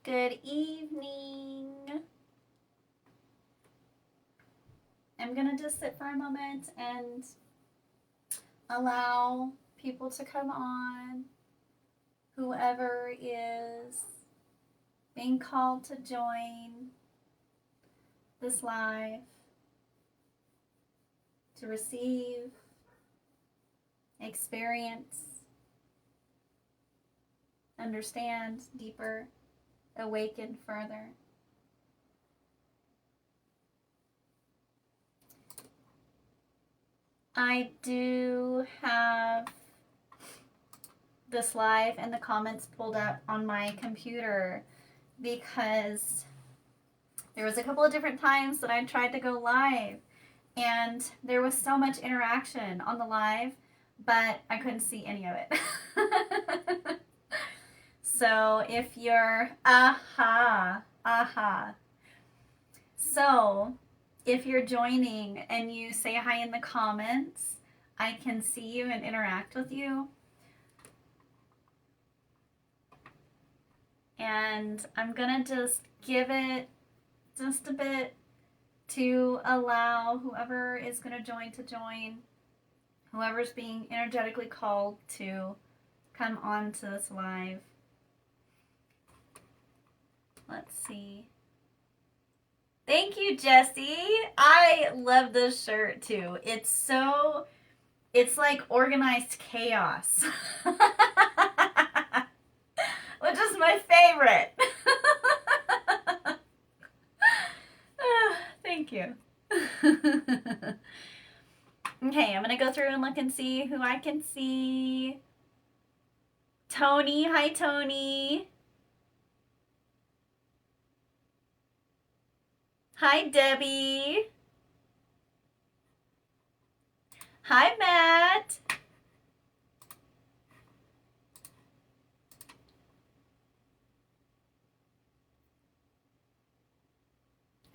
Good evening. I'm going to just sit for a moment and allow people to come on, whoever is being called to join this live, to receive, experience, understand deeper, awaken further. I do have this live and the comments pulled up on my computer because there was a couple of different times that I tried to go live and there was so much interaction on the live, but I couldn't see any of it. So if you're, So if you're joining and you say hi in the comments, I can see you and interact with you. And I'm gonna just give it just a bit to allow whoever is gonna join to join, whoever's being energetically called to come on to this live. Let's see. Thank you, Jessie. I love this shirt too. It's like organized chaos. Which is my favorite. Thank you. Okay, I'm going to go through and look and see who I can see. Tony. Hi, Tony. Hi, Debbie. Hi, Matt.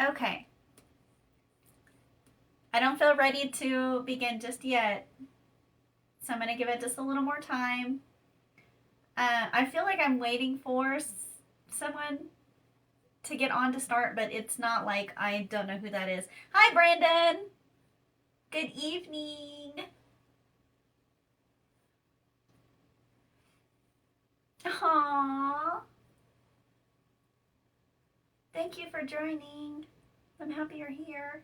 Okay. I don't feel ready to begin just yet, so I'm going to give it just a little more time. I feel like I'm waiting for someone to get on to start, but it's not like I don't know who that is. Hi, Brandon. Good evening. Aww. Thank you for joining. I'm happy you're here.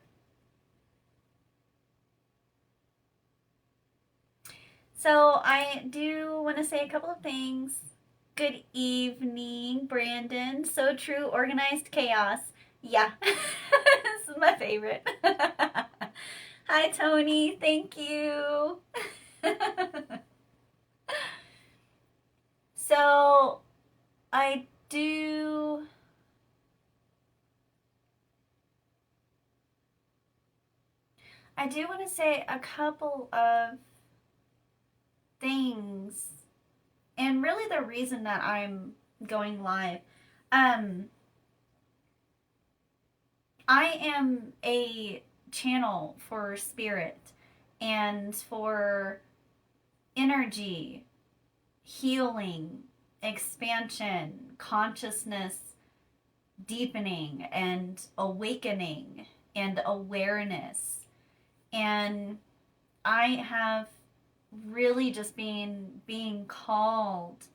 So I do want to say a couple of things. Good evening, Brandon. So true, organized chaos. Yeah, this is my favorite. Hi, Tony. Thank you. So I do want to say a couple of things, and really the reason that I'm going live. I am a channel for spirit and for energy, healing, expansion, consciousness deepening, and awakening, and awareness. And I have really just been being called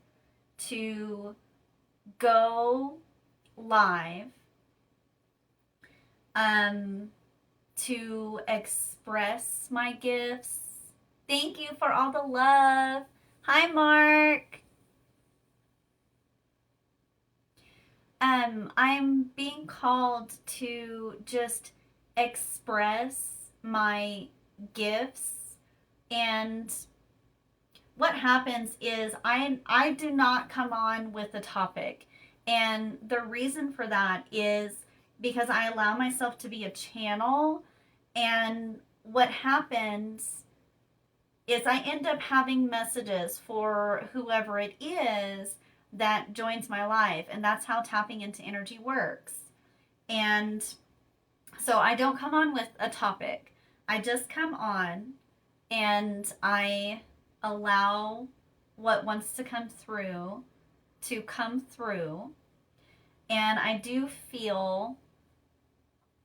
to go live, to express my gifts. Thank you for all the love. Hi, Mark. I'm being called to just express my gifts, and what happens is I do not come on with a topic, and the reason for that is because I allow myself to be a channel, and what happens is I end up having messages for whoever it is that joins my life, and that's how tapping into energy works. And so I don't come on with a topic. I just come on and I allow what wants to come through, And I do feel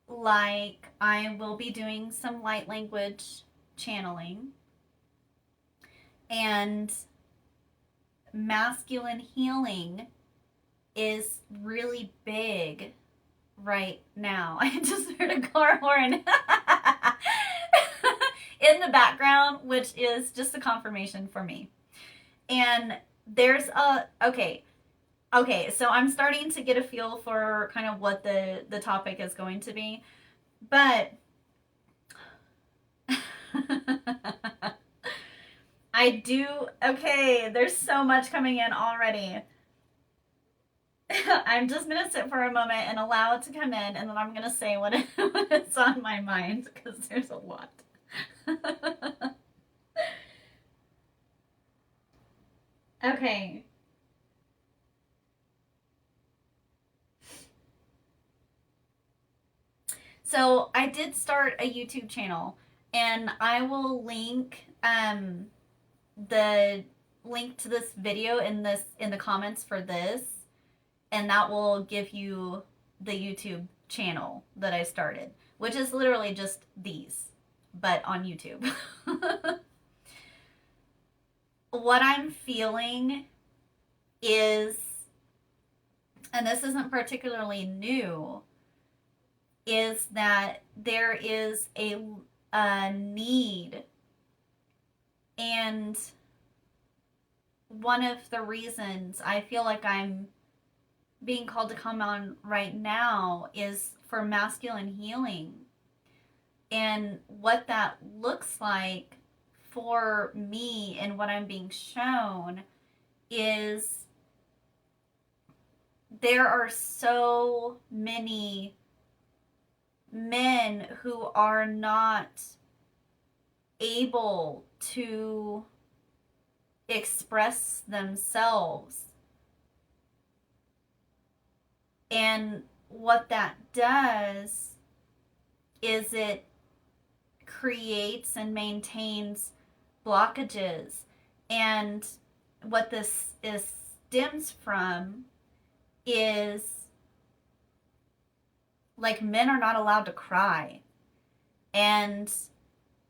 like I will be doing some light language channeling. And masculine healing is really big right now. I just heard a car horn in the background, which is just a confirmation for me. And there's okay, so I'm starting to get a feel for kind of what the topic is going to be. But I do, okay, there's so much coming in already. I'm just going to sit for a moment and allow it to come in, and then I'm going to say what's on my mind, because there's a lot. Okay. So I did start a YouTube channel, and I will link the link to this video in the comments for this, and that will give you the YouTube channel that I started, which is literally just these, but on YouTube. What I'm feeling is, and this isn't particularly new, is that there is a need, and one of the reasons I feel like I'm being called to come on right now is for masculine healing. And what that looks like for me and what I'm being shown is there are so many men who are not able to express themselves. And what that does is it creates and maintains blockages. And what this stems from is, like, men are not allowed to cry and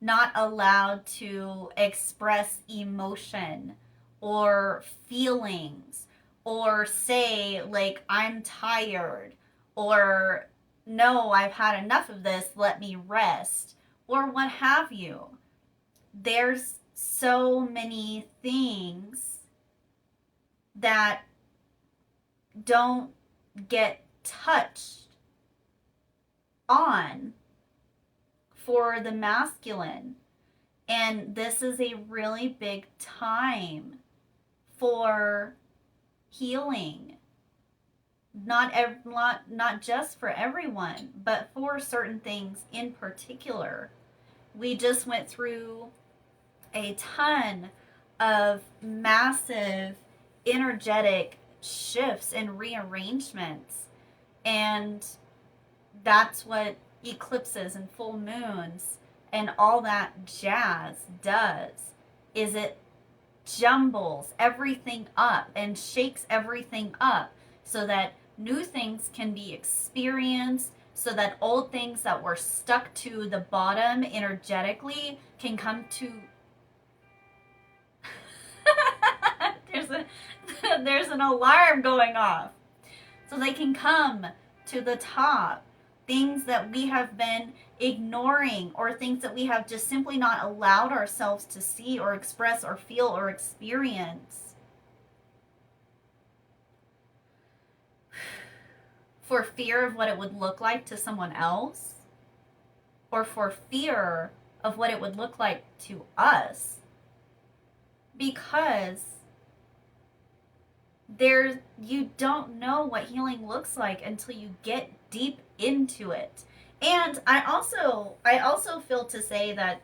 not allowed to express emotion or feelings, or say, like, I'm tired, or no, I've had enough of this, let me rest, or what have you. There's so many things that don't get touched on for the masculine. And this is a really big time for healing. Not just for everyone, but for certain things in particular. We just went through a ton of massive energetic shifts and rearrangements, and that's what eclipses and full moons and all that jazz does, is it jumbles everything up and shakes everything up so that new things can be experienced, so that old things that were stuck to the bottom energetically can come to there's an alarm going off, so they can come to the top. Things that we have been ignoring, or things that we have just simply not allowed ourselves to see or express or feel or experience, for fear of what it would look like to someone else, or for fear of what it would look like to us, because you don't know what healing looks like until you get deep into it. And I also feel to say that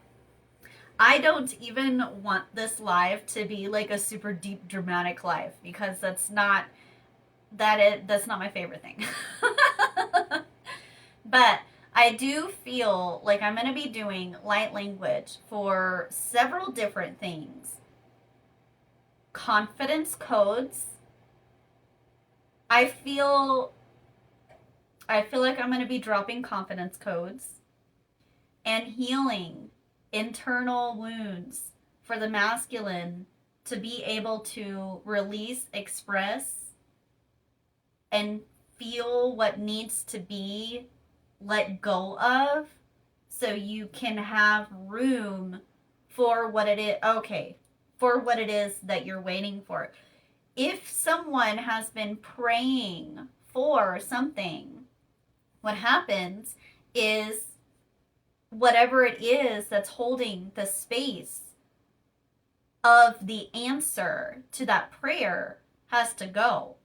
I don't even want this live to be like a super deep dramatic live, because that's not my favorite thing. But I do feel like I'm going to be doing light language for several different things. Confidence codes. I feel I feel like I'm going to be dropping confidence codes and healing internal wounds for the masculine to be able to release, express, and feel what needs to be let go of, so you can have room for what it is. Okay, for what it is that you're waiting for. If someone has been praying for something, what happens is whatever it is that's holding the space of the answer to that prayer has to go.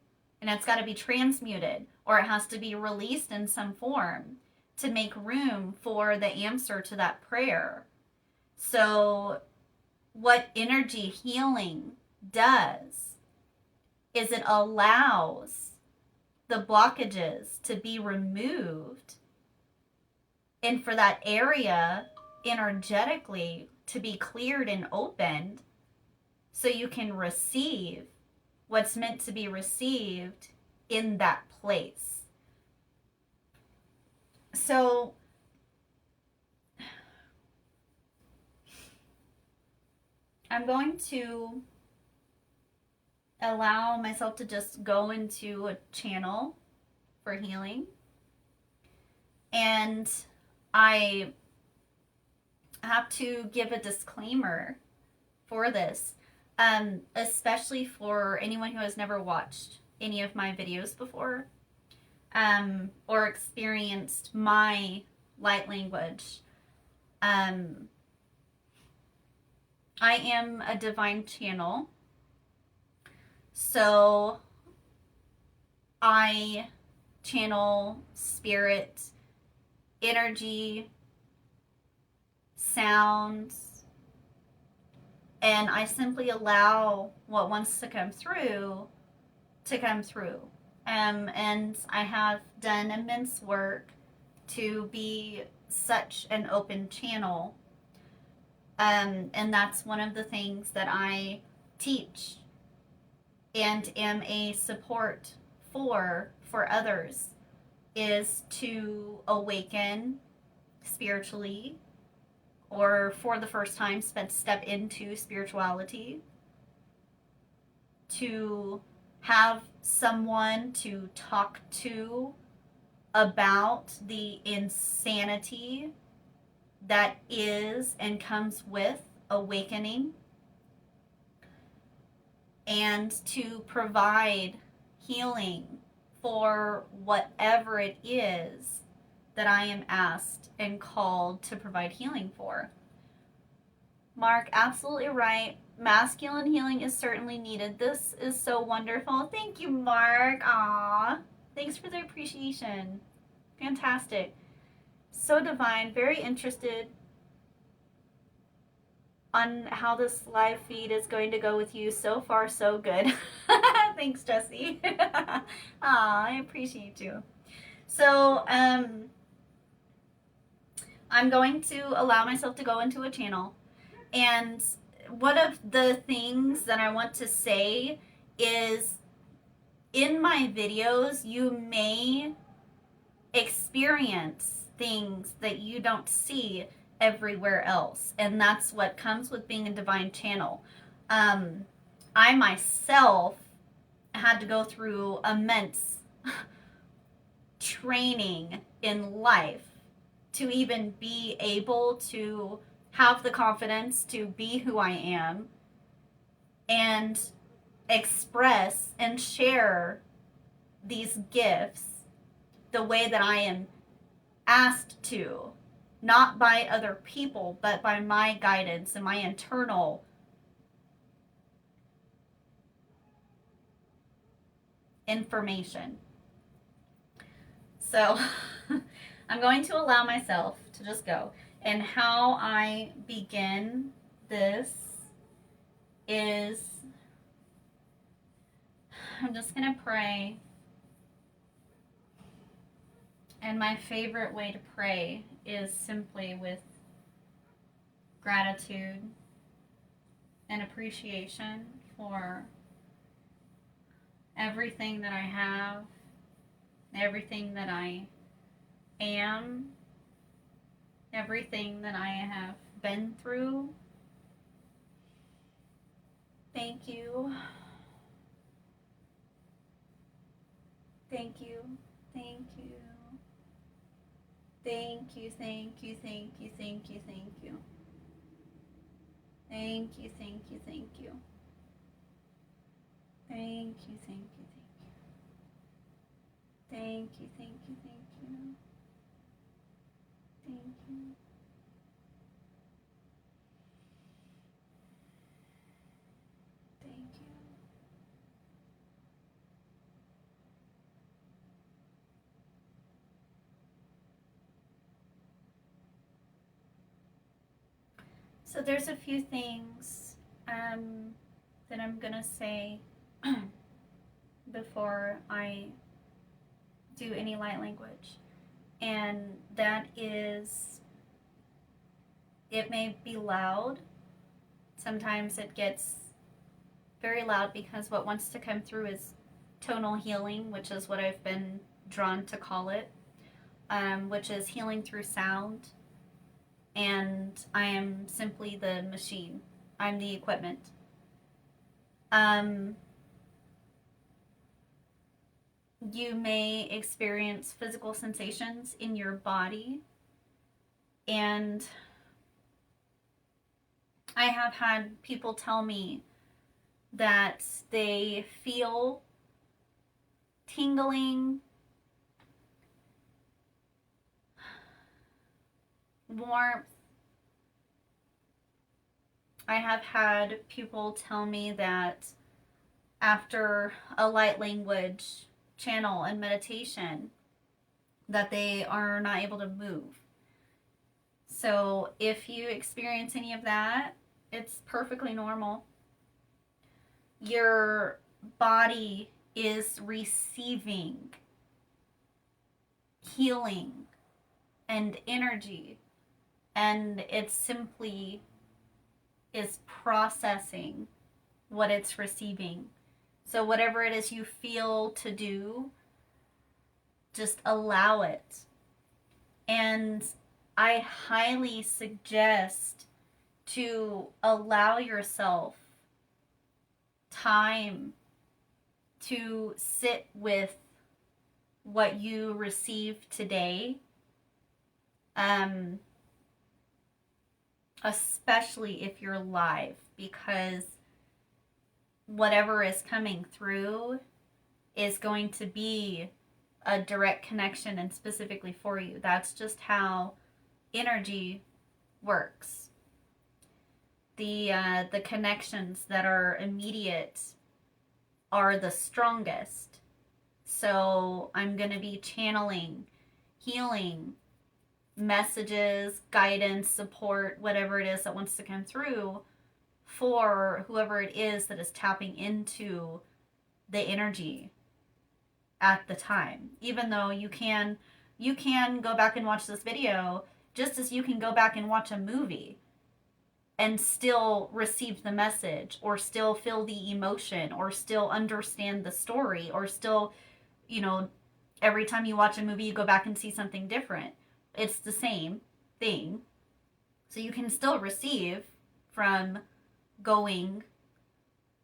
And it's got to be transmuted, or it has to be released in some form to make room for the answer to that prayer. So, what energy healing does is it allows the blockages to be removed and for that area energetically to be cleared and opened so you can receive what's meant to be received in that place. So I'm going to allow myself to just go into a channel for healing. And I have to give a disclaimer for this, especially for anyone who has never watched any of my videos before, or experienced my light language. I am a divine channel, so I channel spirit, energy, sounds, and I simply allow what wants to come through to come through. And I have done immense work to be such an open channel. And that's one of the things that I teach and am a support for others, is to awaken spiritually, or for the first time step into spirituality, to have someone to talk to about the insanity that is and comes with awakening, and to provide healing for whatever it is that I am asked and called to provide healing for. Mark, absolutely right. Masculine healing is certainly needed. This is so wonderful. Thank you, Mark. Aw, thanks for the appreciation. Fantastic. So divine. Very interested on how this live feed is going to go with you. So far, so good. Thanks, Jessie. Aw, I appreciate you. So, I'm going to allow myself to go into a channel. And one of the things that I want to say is, in my videos, you may experience things that you don't see everywhere else. And that's what comes with being a divine channel. I myself had to go through immense training in life to even be able to have the confidence to be who I am and express and share these gifts the way that I am asked to, not by other people, but by my guidance and my internal information. So I'm going to allow myself to just go. And how I begin this is, I'm just going to pray. And my favorite way to pray is simply with gratitude and appreciation for everything that I have, everything that I am, everything that I have been through. Thank you. Thank you. Thank you. Thank you, thank you, thank you, thank you, thank you. Thank you, thank you, thank you. Thank you, thank you, thank you. Thank you, thank you, thank you. Thank you. Thank you. So there's a few things that I'm gonna say before I do any light language. And that is, it may be loud. Sometimes it gets very loud because what wants to come through is tonal healing, which is what I've been drawn to call it, which is healing through sound. And I am simply the machine. I'm the equipment. You may experience physical sensations in your body, and I have had people tell me that they feel tingling, warmth. I have had people tell me that after a light language channel and meditation that they are not able to move. So if you experience any of that, it's perfectly normal. Your body is receiving healing and energy, and it simply is processing what it's receiving. So whatever it is you feel to do, just allow it. And I highly suggest to allow yourself time to sit with what you receive today, especially if you're live, because whatever is coming through is going to be a direct connection and specifically for you. That's just how energy works. The connections that are immediate are the strongest. So I'm going to be channeling healing messages, guidance, support, whatever it is that wants to come through for whoever it is that is tapping into the energy at the time. Even though you can go back and watch this video just as you can go back and watch a movie and still receive the message or still feel the emotion or still understand the story or still, every time you watch a movie you go back and see something different. It's the same thing. So you can still receive from going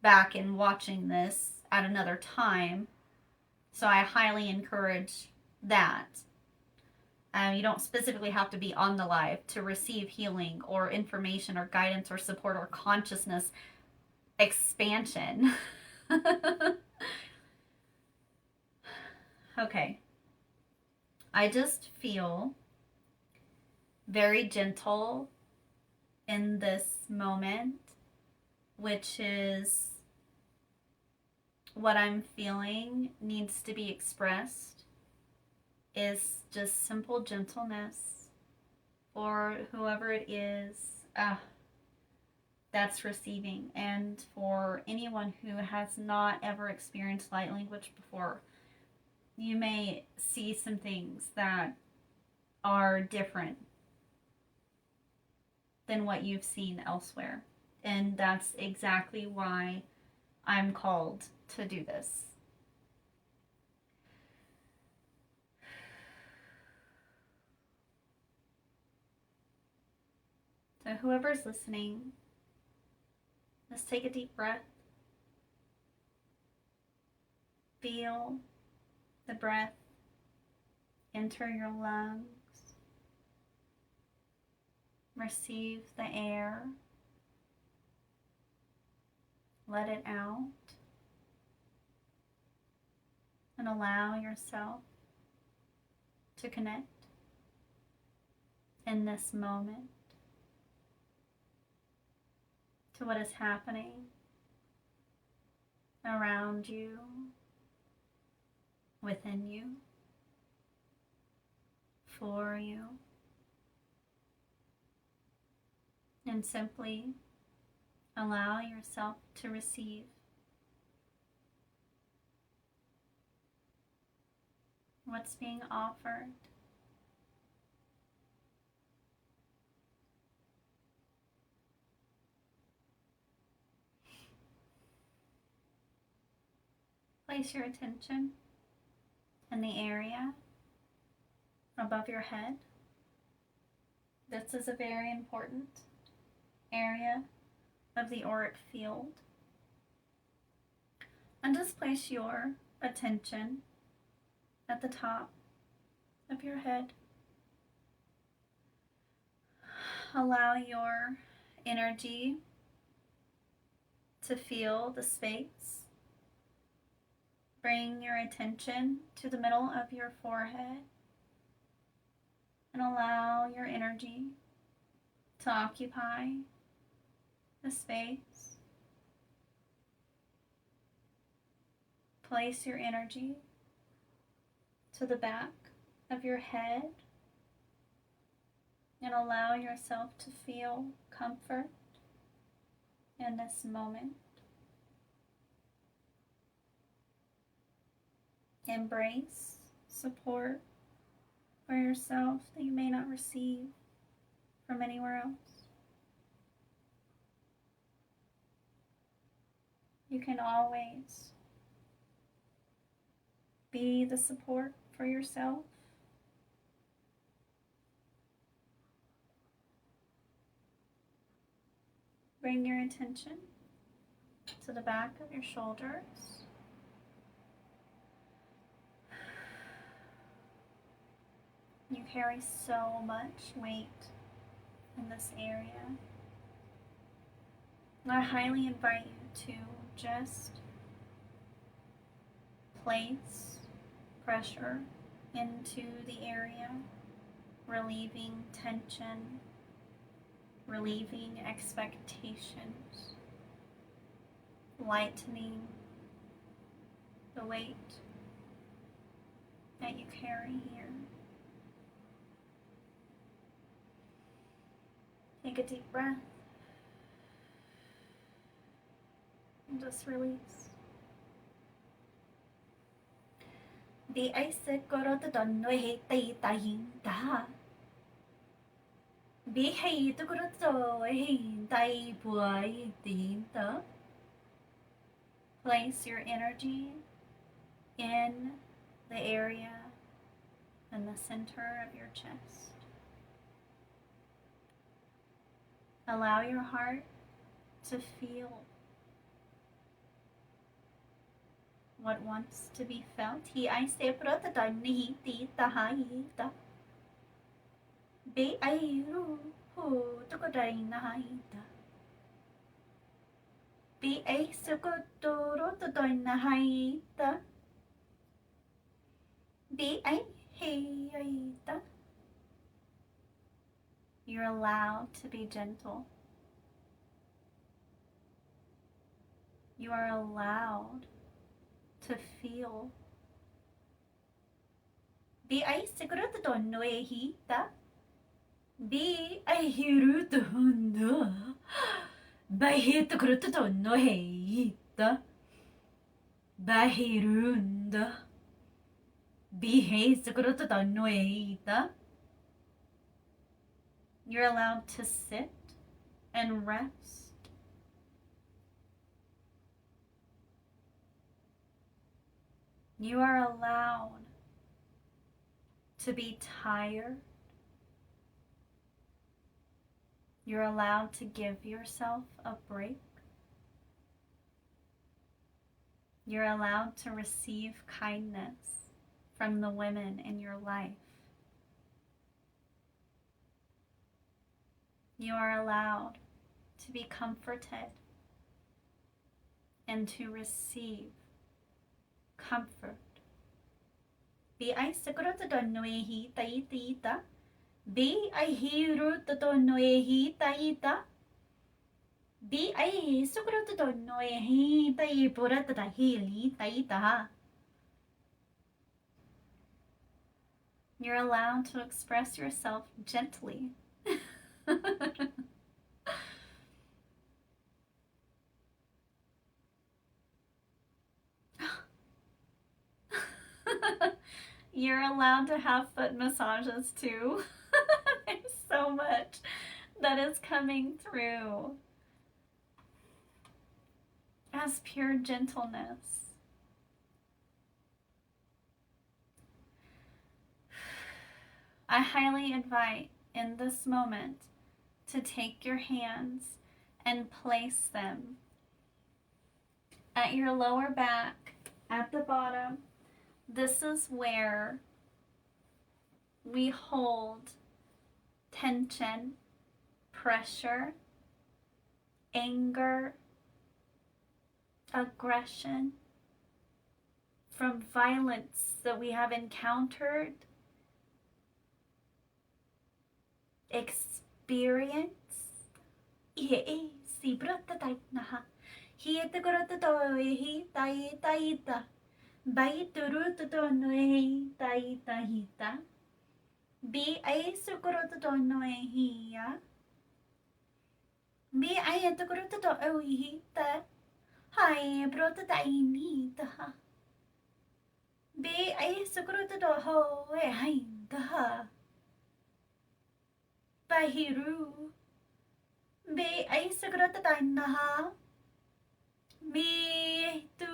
back and watching this at another time. So I highly encourage that. You don't specifically have to be on the live to receive healing or information or guidance or support or consciousness expansion. Okay. I just feel very gentle in this moment, which is what I'm feeling needs to be expressed, is just simple gentleness for whoever it is that's receiving. And for anyone who has not ever experienced light language before, you may see some things that are different than what you've seen elsewhere. And that's exactly why I'm called to do this. So, whoever's listening, just take a deep breath. Feel the breath enter your lungs. Receive the air. Let it out. And allow yourself to connect in this moment to what is happening around you, within you, for you, and simply allow yourself to receive what's being offered. Place your attention in the area above your head. This is a very important area of the auric field. And just place your attention at the top of your head. Allow your energy to feel the space. Bring your attention to the middle of your forehead and allow your energy to occupy the space. Place your energy to the back of your head and allow yourself to feel comfort in this moment. Embrace support for yourself that you may not receive from anywhere else. You can always be the support for yourself. Bring your attention to the back of your shoulders. You carry so much weight in this area. I highly invite you to just place pressure into the area, relieving tension, relieving expectations, lightening the weight that you carry here. Take a deep breath and just release. Di ay siguro don no hei da. Bi hei to guro to hei dai buai da. Place your energy in the area in the center of your chest. Allow your heart to feel what wants to be felt. Hi ai se prota da ni ti ta hai da. Be ai ru hu to ko dai na hai da. Be ai se ko to ro to dai na hai da. Be ai hey ai da. You're allowed to be gentle. You are allowed to feel. Be ai sigurut don no hita. Be ai hiru don no. Ba hit grut don no hita. Ba hirunda. Be hey sigurut don no hita. You're allowed to sit and rest. You are allowed to be tired You're allowed to give yourself a break. You're allowed to receive kindness from the women in your life. You are allowed to be comforted and to receive comfort. Be ai sakurata no e hi taita. Be ai hiruta no e hi taita. Be ai sakurata no e hi tai porata ta hili taita. You're allowed to express yourself gently. You're allowed to have foot massages too. There's so much that is coming through as pure gentleness. I highly invite in this moment to take your hands and place them at your lower back, at the bottom. This is where we hold tension, pressure, anger, aggression from violence that we have encountered, experience. Bai turutu to noe taita hita. Be ai sukurutu to noe hia. Be ai tukurutu to oihita. Hai brota tainita. Be ai sukurutu to ho e hainta. Bahiru. Be ai sukurutu tainaha. Me tu.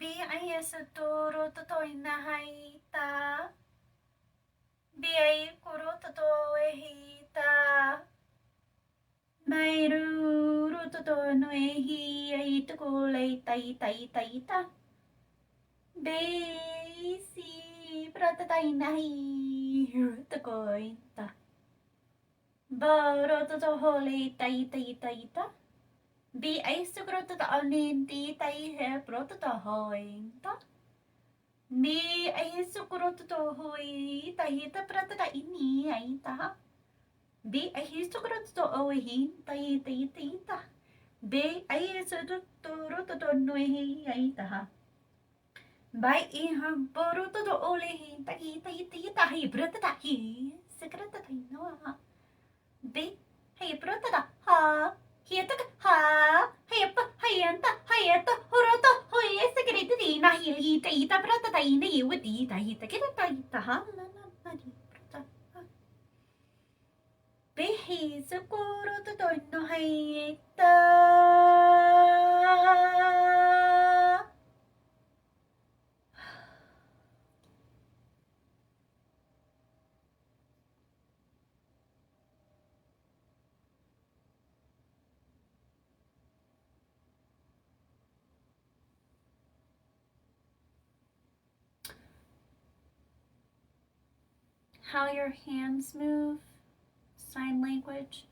Be ai satoro totoi nahaita. Be ai kuro totoe hita. Mairu rutoto no e hi ai tukule tai tai tai ta. Be si pratatai nahi rutokoi ta. Baro toto hole tai tai tai ta. Be ai sukrota ta aninti tai he protota hointa. Be ai sukrota to hoi tai ta prata ini ai ta. Be ai sukrota to ohi tai tai tai ta. Be ai sukrota to noi ai ta. Bai I ha boruto to olehi tai tai tai ta hi prata ta hi sukrota tai no. Be hey prata ta ha. Hietaka ha hiapa hienta hieta horota hoye secretity na hilita ita prata ta ina iwati ta hita kita ta ita ha na na di prata behi sukuro to no hieta. How your hands move, sign language,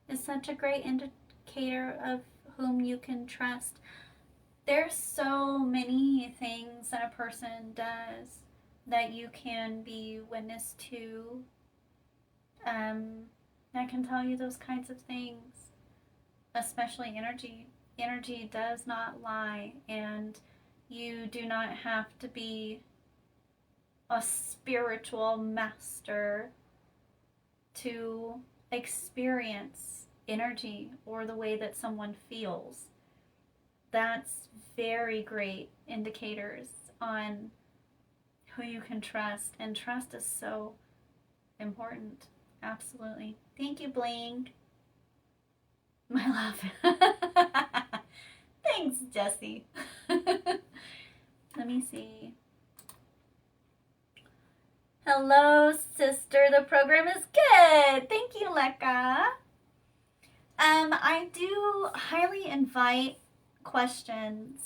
is such a great indicator of whom you can trust. There's so many things that a person does that you can be witness to. I can tell you those kinds of things, especially energy. Energy does not lie, and you do not have to be a spiritual master to experience energy or the way that someone feels. That's very great indicators on who you can trust. And trust is so important. Absolutely. Thank you, Bling. My love. Thanks, Jessie. Let me see. Hello, sister. The program is good. Thank you, Leka. I do highly invite questions.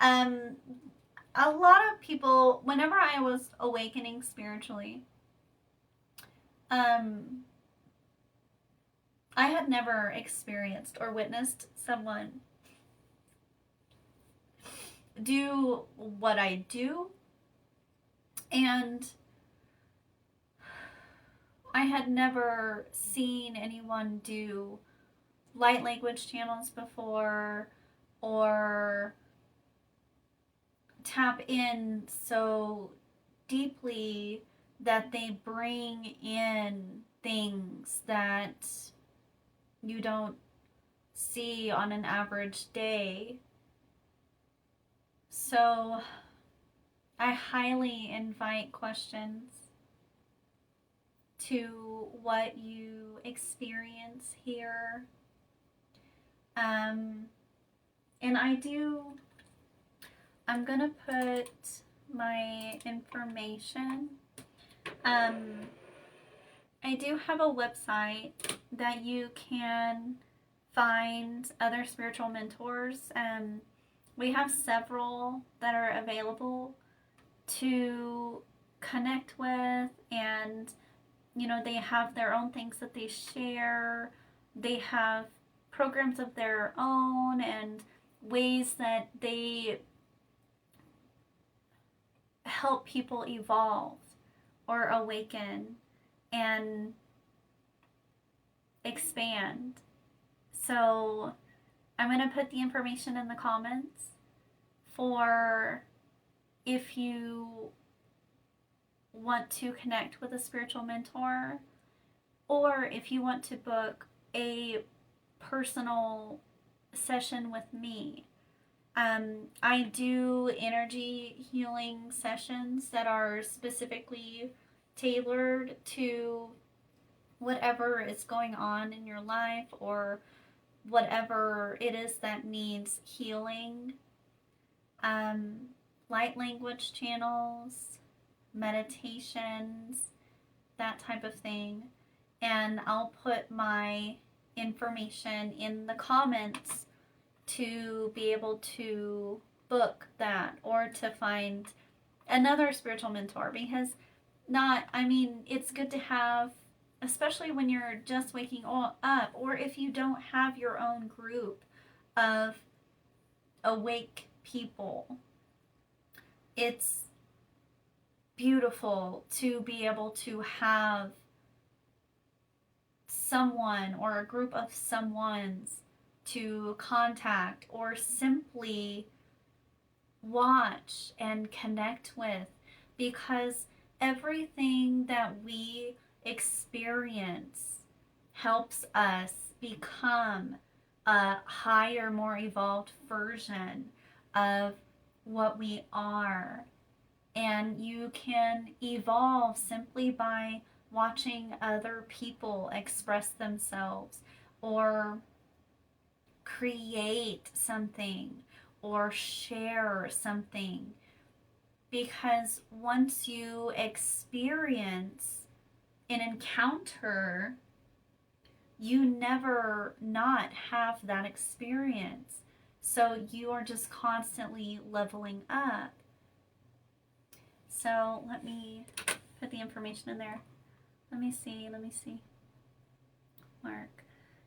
A lot of people, whenever I was awakening spiritually, I had never experienced or witnessed someone do what I do, and I had never seen anyone do light language channels before or tap in so deeply that they bring in things that you don't see on an average day. So I highly invite questions to what you experience here. And I'm gonna put my information. I do have a website that you can find other spiritual mentors. We have several that are available to connect with, and they have their own things that they share. They have programs of their own and ways that they help people evolve or awaken and expand. So I'm going to put the information in the comments for if you want to connect with a spiritual mentor, or if you want to book a personal session with me. I do energy healing sessions that are specifically tailored to whatever is going on in your life or whatever it is that needs healing. Light language channels, meditations, that type of thing. And I'll put my information in the comments to be able to book that or to find another spiritual mentor, because it's good to have, especially when you're just waking up, or if you don't have your own group of awake people. It's beautiful to be able to have someone or a group of someones to contact or simply watch and connect with, because everything that we experience helps us become a higher, more evolved version of what we are. And you can evolve simply by watching other people express themselves or create something or share something. Because once you experience an encounter, you never not have that experience. So you are just constantly leveling up. So let me put the information in there. Let me see. Mark,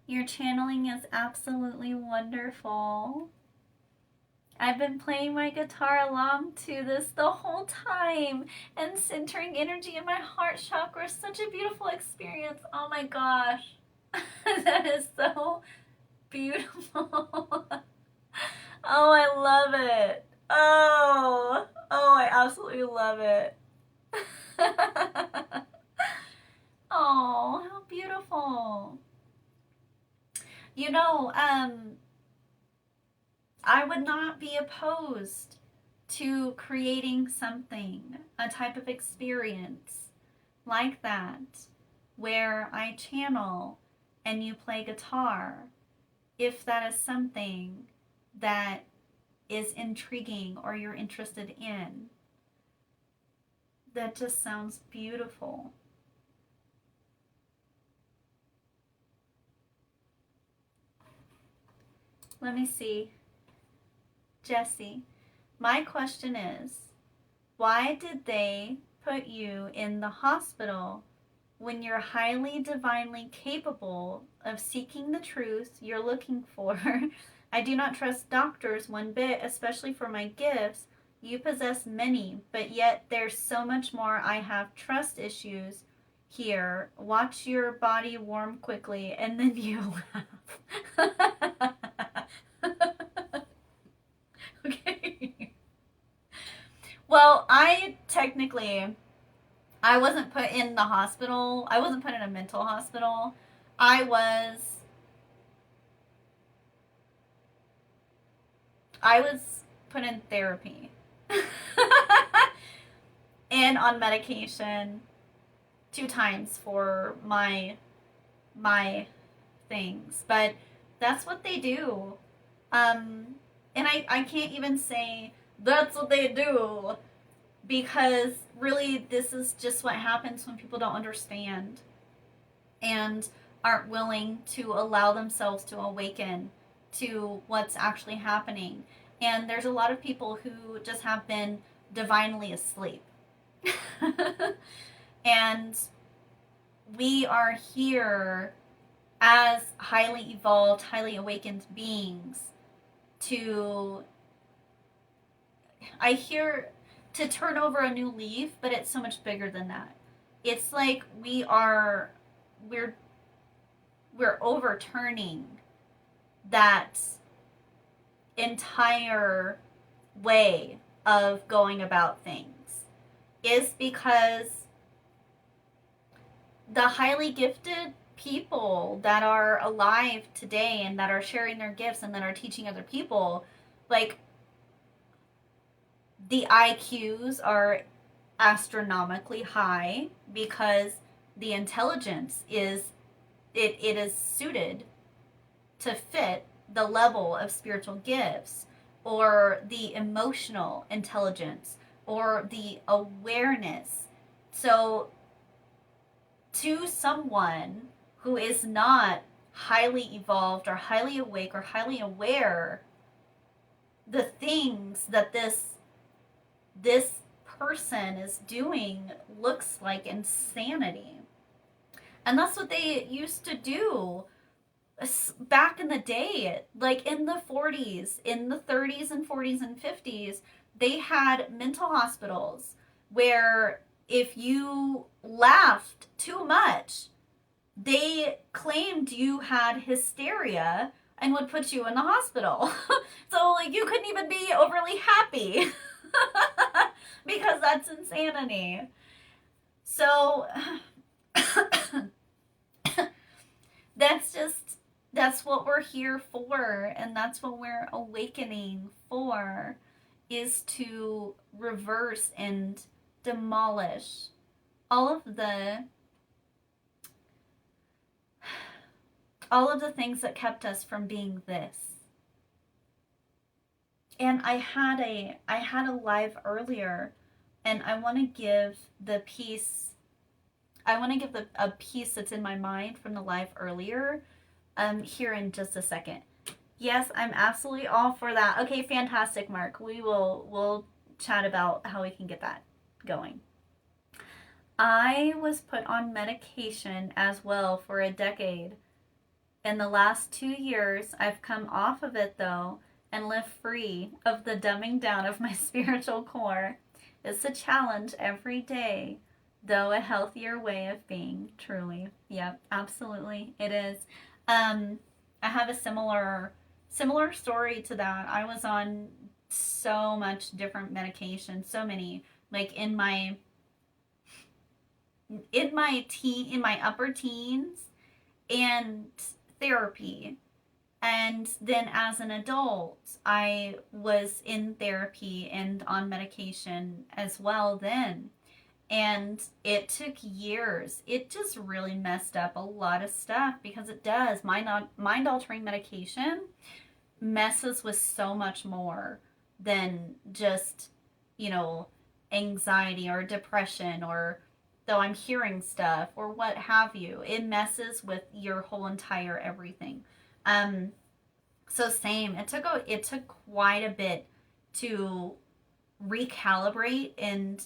your channeling is absolutely wonderful. I've been playing my guitar along to this the whole time and centering energy in my heart chakra. Such a beautiful experience. Oh my gosh. That is so beautiful. Oh, I love it. Oh, I absolutely love it. Oh, how beautiful. You know, I would not be opposed to creating something, a type of experience like that, where I channel and you play guitar, if that is something that is intriguing or you're interested in. That just sounds beautiful. Let me see. Jesse, my question is, why did they put you in the hospital when you're highly divinely capable of seeking the truth you're looking for? I do not trust doctors one bit, especially for my gifts. You possess many, but yet there's so much more. I have trust issues here. Watch your body warm quickly, and then you laugh. Okay. Well, I wasn't put in the hospital. I wasn't put in a mental hospital. I was I was put in therapy. And on medication 2 times for my things. But that's what they do. And I can't even say that's what they do because really this is just what happens when people don't understand and aren't willing to allow themselves to awaken to what's actually happening. And there's a lot of people who just have been divinely asleep. And we are here as highly evolved, highly awakened beings to, I hear, to turn over a new leaf, but it's so much bigger than that. It's like we're we're overturning that entire way of going about things is because the highly gifted people that are alive today and that are sharing their gifts and that are teaching other people, like, the IQs are astronomically high because the intelligence it is suited to fit the level of spiritual gifts or the emotional intelligence or the awareness. So to someone who is not highly evolved or highly awake or highly aware, the things that this person is doing looks like insanity. And that's what they used to do back in the day, like in the 40s, in the 30s and 40s and 50s. They had mental hospitals where if you laughed too much, they claimed you had hysteria and would put you in the hospital. So, like, you couldn't even be overly happy because that's insanity. So, that's what we're here for, and that's what we're awakening for, is to reverse and demolish all of the things that kept us from being this. And I had a live earlier, and I want to give a piece that's in my mind from the live earlier here in just a second. Yes, I'm absolutely all for that. Okay, fantastic, Mark. We'll chat about how we can get that going. I was put on medication as well for a decade. In the last 2 years, I've come off of it though and live free of the dumbing down of my spiritual core. It's a challenge every day, though a healthier way of being, truly. Yep, absolutely. It is. I have a similar story to that. I was on so much different medication, so many, like in my upper teens, and therapy. And then as an adult, I was in therapy and on medication as well then. And it took years. It just really messed up a lot of stuff because it does. Mind altering medication messes with so much more than just, you know, anxiety or depression or though I'm hearing stuff or what have you. It messes with your whole entire everything. Um, so same. It took quite a bit to recalibrate and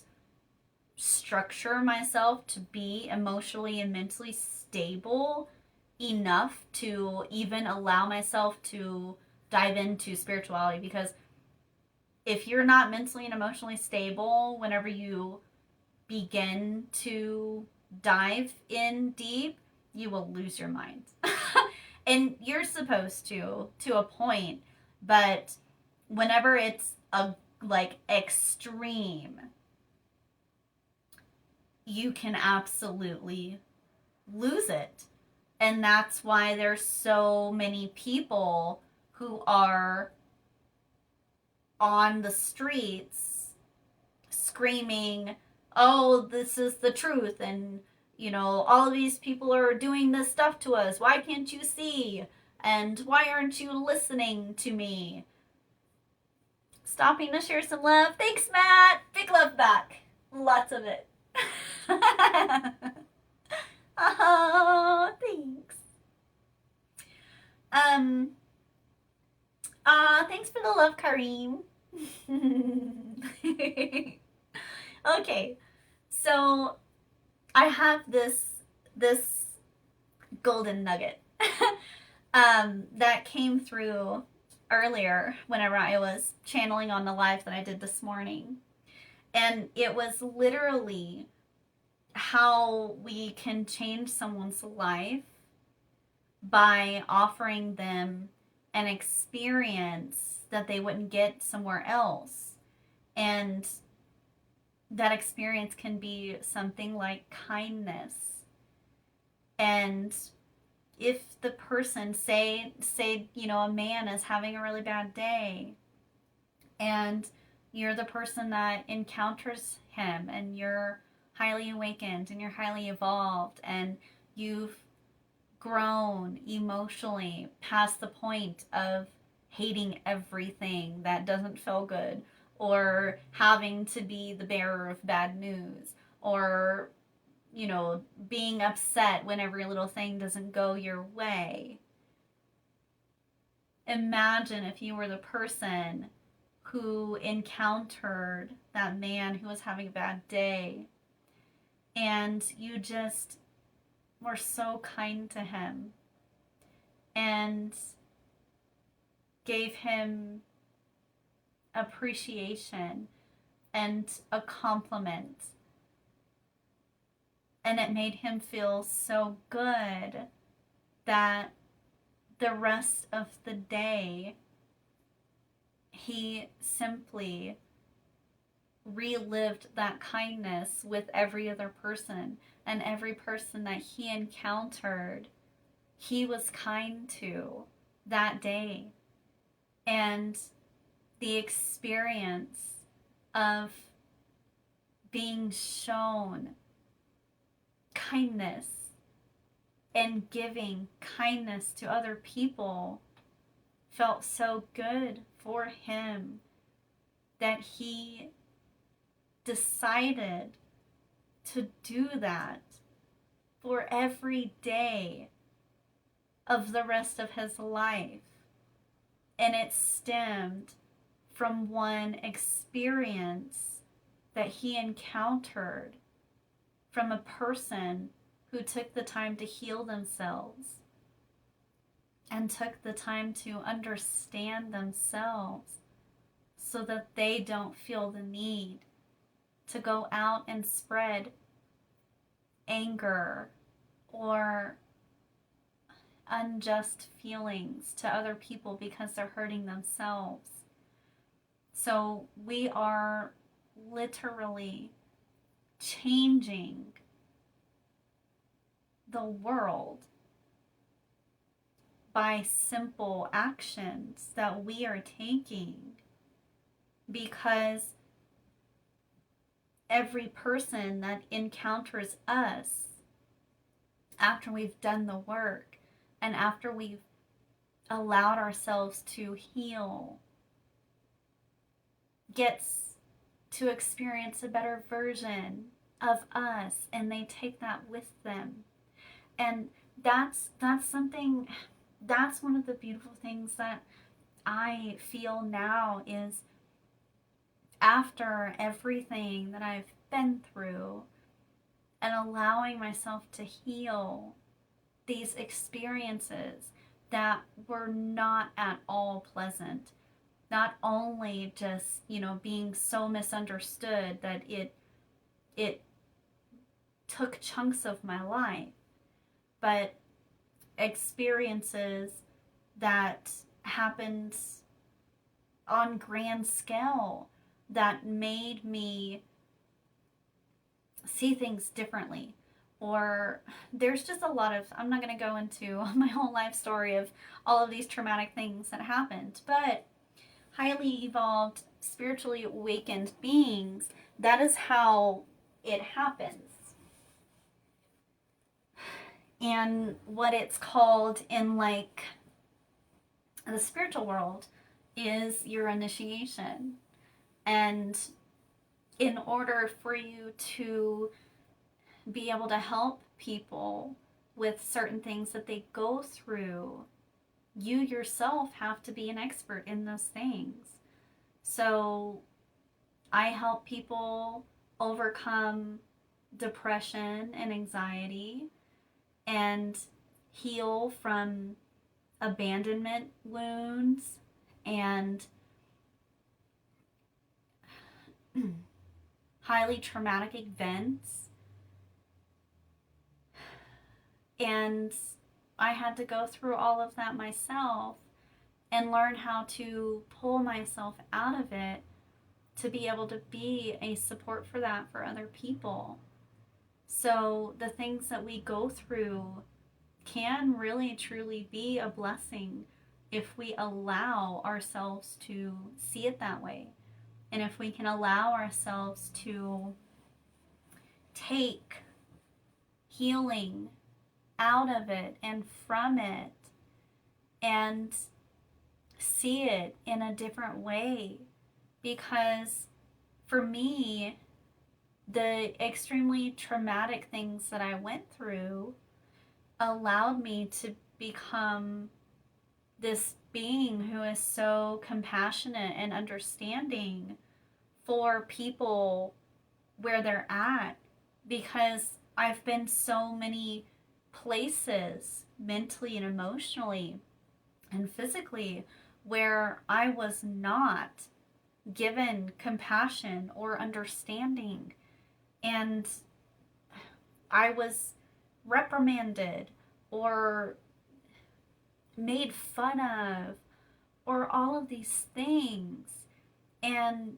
structure myself to be emotionally and mentally stable enough to even allow myself to dive into spirituality, because if you're not mentally and emotionally stable whenever you begin to dive in deep, you will lose your mind. And you're supposed to a point, but whenever it's a like extreme, you can absolutely lose it. And that's why there's so many people who are on the streets screaming, oh, this is the truth, and all of these people are doing this stuff to us. Why can't you see? And why aren't you listening to me? Stopping to share some love. Thanks, Matt. Big love back. Lots of it. Oh, thanks. Thanks for the love, Kareem. Okay, so I have this golden nugget that came through earlier whenever I was channeling on the live that I did this morning. And it was literally how we can change someone's life by offering them an experience that they wouldn't get somewhere else. And that experience can be something like kindness. And if the person, say a man is having a really bad day, and you're the person that encounters him, and you're highly awakened and you're highly evolved, and you've grown emotionally past the point of hating everything that doesn't feel good, or having to be the bearer of bad news, or being upset when every little thing doesn't go your way. Imagine if you were the person who encountered that man who was having a bad day, and you just were so kind to him and gave him appreciation and a compliment, and it made him feel so good that the rest of the day he simply relived that kindness with every other person, and every person that he encountered he was kind to that day. And the experience of being shown kindness and giving kindness to other people felt so good for him that he decided to do that for every day of the rest of his life. And it stemmed from one experience that he encountered from a person who took the time to heal themselves and took the time to understand themselves so that they don't feel the need to go out and spread anger or unjust feelings to other people because they're hurting themselves. So we are literally changing the world by simple actions that we are taking, because every person that encounters us after we've done the work and after we've allowed ourselves to heal gets to experience a better version of us, and they take that with them. And that's something, that's one of the beautiful things that I feel now is, after everything that I've been through and allowing myself to heal these experiences that were not at all pleasant, not only just, being so misunderstood that it took chunks of my life, but experiences that happened on grand scale that made me see things differently. Or there's just a lot of, I'm not going to go into my whole life story of all of these traumatic things that happened, but highly evolved, spiritually awakened beings, that is how it happens. And what it's called in like the spiritual world is your initiation. And in order for you to be able to help people with certain things that they go through, you yourself have to be an expert in those things. So I help people overcome depression and anxiety and heal from abandonment wounds and highly traumatic events. And I had to go through all of that myself and learn how to pull myself out of it to be able to be a support for that for other people. So the things that we go through can really truly be a blessing if we allow ourselves to see it that way. And if we can allow ourselves to take healing out of it and from it and see it in a different way. Because for me, the extremely traumatic things that I went through allowed me to become this being who is so compassionate and understanding for people where they're at, because I've been so many places mentally and emotionally and physically where I was not given compassion or understanding, and I was reprimanded or made fun of or all of these things. And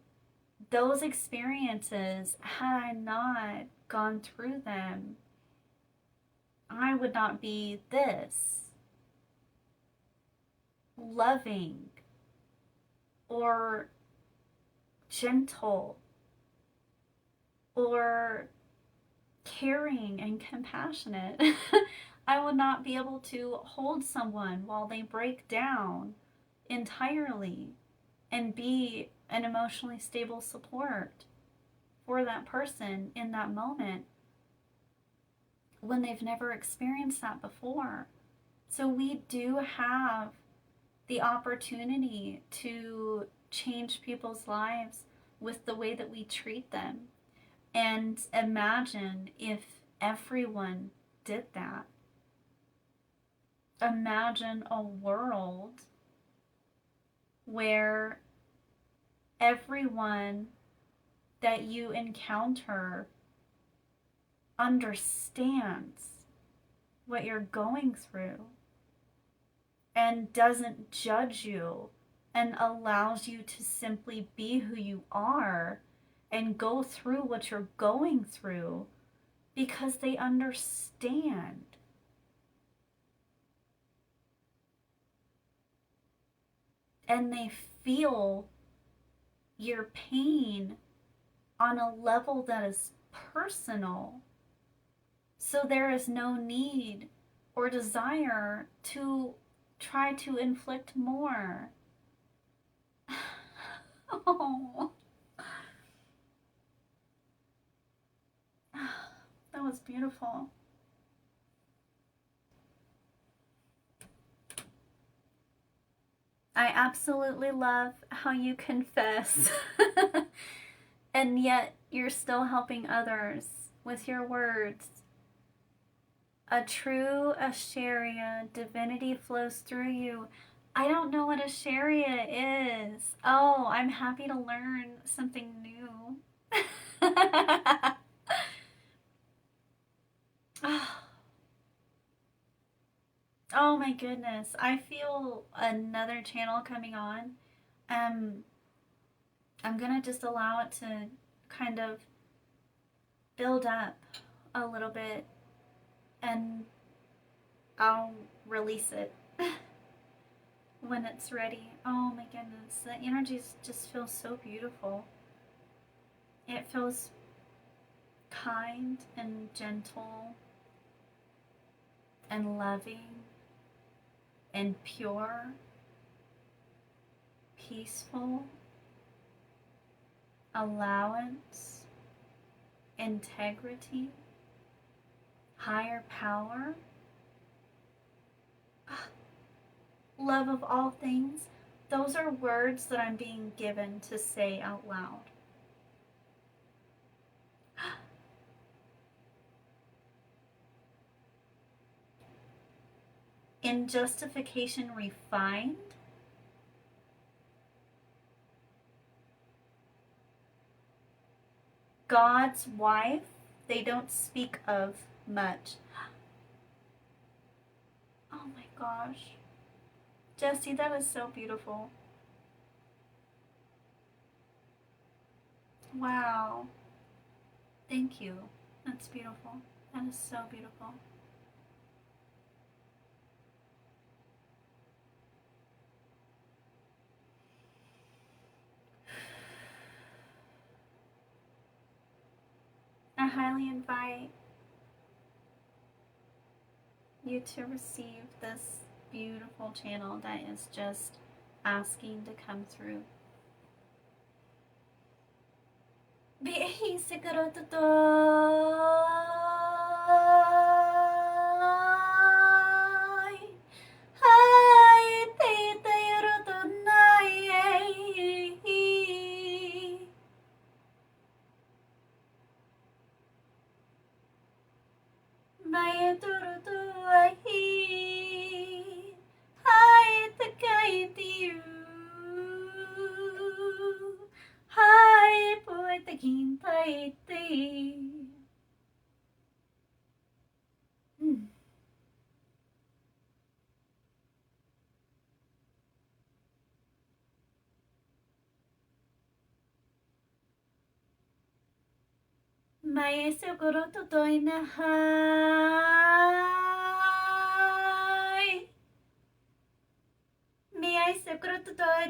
those experiences, had I not gone through them, I would not be this loving or gentle or caring and compassionate. I would not be able to hold someone while they break down entirely and be an emotionally stable support for that person in that moment when they've never experienced that before. So we do have the opportunity to change people's lives with the way that we treat them. And imagine if everyone did that. Imagine a world where everyone that you encounter understands what you're going through and doesn't judge you and allows you to simply be who you are and go through what you're going through because they understand. and they feel your pain on a level that is personal. So there is no need or desire to try to inflict more. Oh, that was beautiful. I absolutely love how you confess, and yet you're still helping others with your words. A true Asheria, divinity flows through you. I don't know what Asheria is. Oh, I'm happy to learn something new. Oh my goodness. I feel another channel coming on. Um, I'm gonna just allow it to kind of build up a little bit and I'll release it when it's ready. Oh my goodness. The energy just feels so beautiful. It feels kind and gentle and loving and pure, peaceful, allowance, integrity, higher power, love of all things. Those are words that I'm being given to say out loud. In justification refined, God's wife, they don't speak of much. Oh my gosh. Jesse, that is so beautiful. Wow. Thank you. That's beautiful. That is so beautiful. I highly invite you to receive this beautiful channel that is just asking to come through. May siguro tutoy na hay. May I siguro tutoy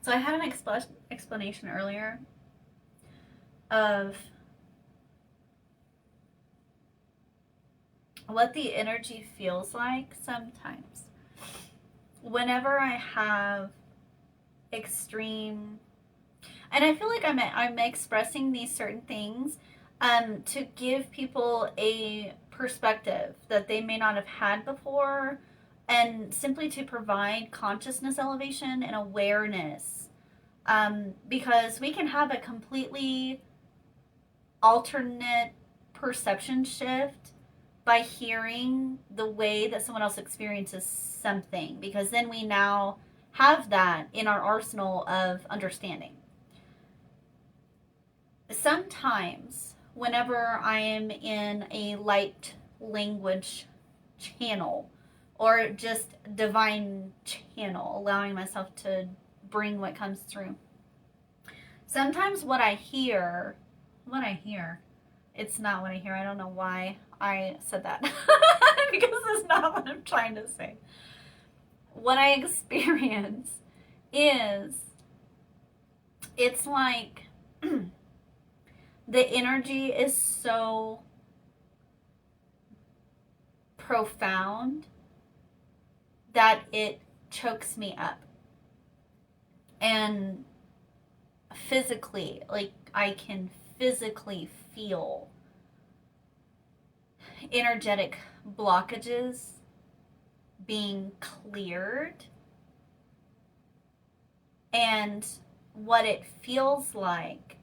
So I had an explanation earlier of what the energy feels like sometimes. Whenever I have extreme, and I feel like I'm expressing these certain things to give people a perspective that they may not have had before, and simply to provide consciousness elevation and awareness. Because we can have a completely alternate perception shift by hearing the way that someone else experiences something, because then we now have that in our arsenal of understanding. Sometimes, whenever I am in a light language channel or just divine channel, allowing myself to bring what comes through, sometimes it's not what I hear. I don't know why I said that because that's not what I'm trying to say. What I experience is it's like the energy is so profound that it chokes me up. And physically, like I can physically feel energetic blockages being cleared. And what it feels like,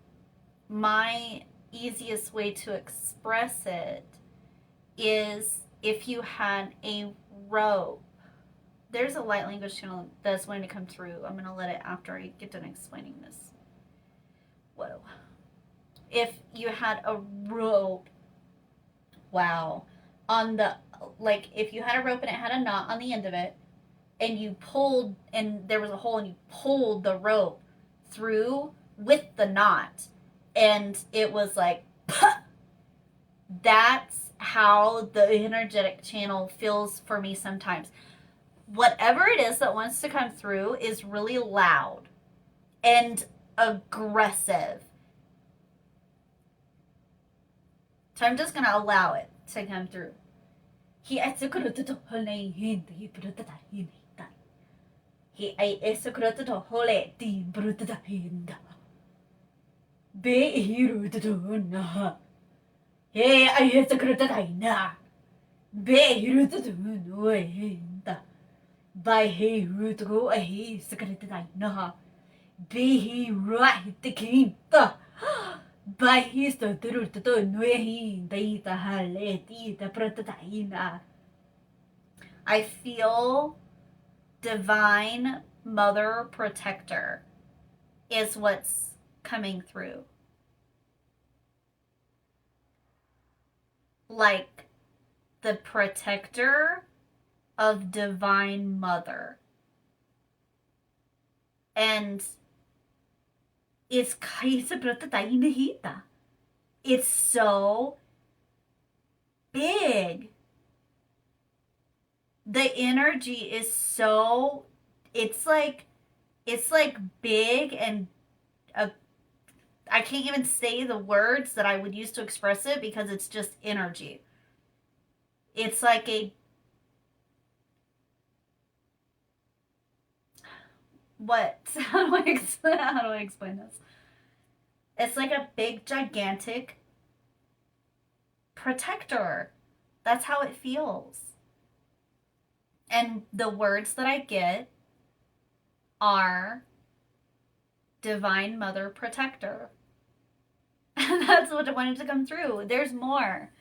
my easiest way to express it is if you had a rope. There's a light language channel that's wanting to come through. I'm going to let it after I get done explaining this. Whoa. If you had a rope, wow, on the, like if you had a rope and it had a knot on the end of it, and you pulled, and there was a hole, and you pulled the rope through with the knot, and it was like, puh! That's how the energetic channel feels for me sometimes. Whatever it is that wants to come through is really loud and aggressive. So I'm just going to allow it to come through. He ay secreto to hole din bruta hinda. Be hiru to na. Hey, ay secreto na. Be hiru to no hinda. By he root go a he secreto na. Be he right the quinta. By his to no hinda ita haleti the protaina. I feel divine mother protector is what's coming through. Like the protector of divine mother. And it's so big. The energy is so, it's like big, and I can't even say the words that I would use to express it because it's just energy. It's like how do I explain this? It's like a big, gigantic protector. That's how it feels. And the words that I get are divine mother protector. And that's what I wanted to come through. There's more.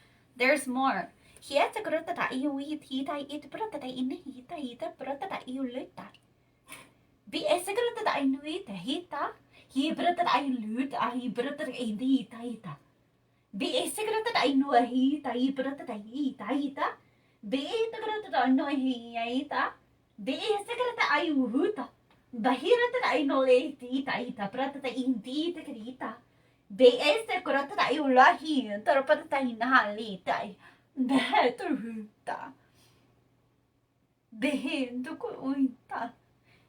Bahirata ay no ita ita prata indi takrita. Be este korata ay ulahi tarapata tay nahali tay. Beheturuta. Behindu ko uita.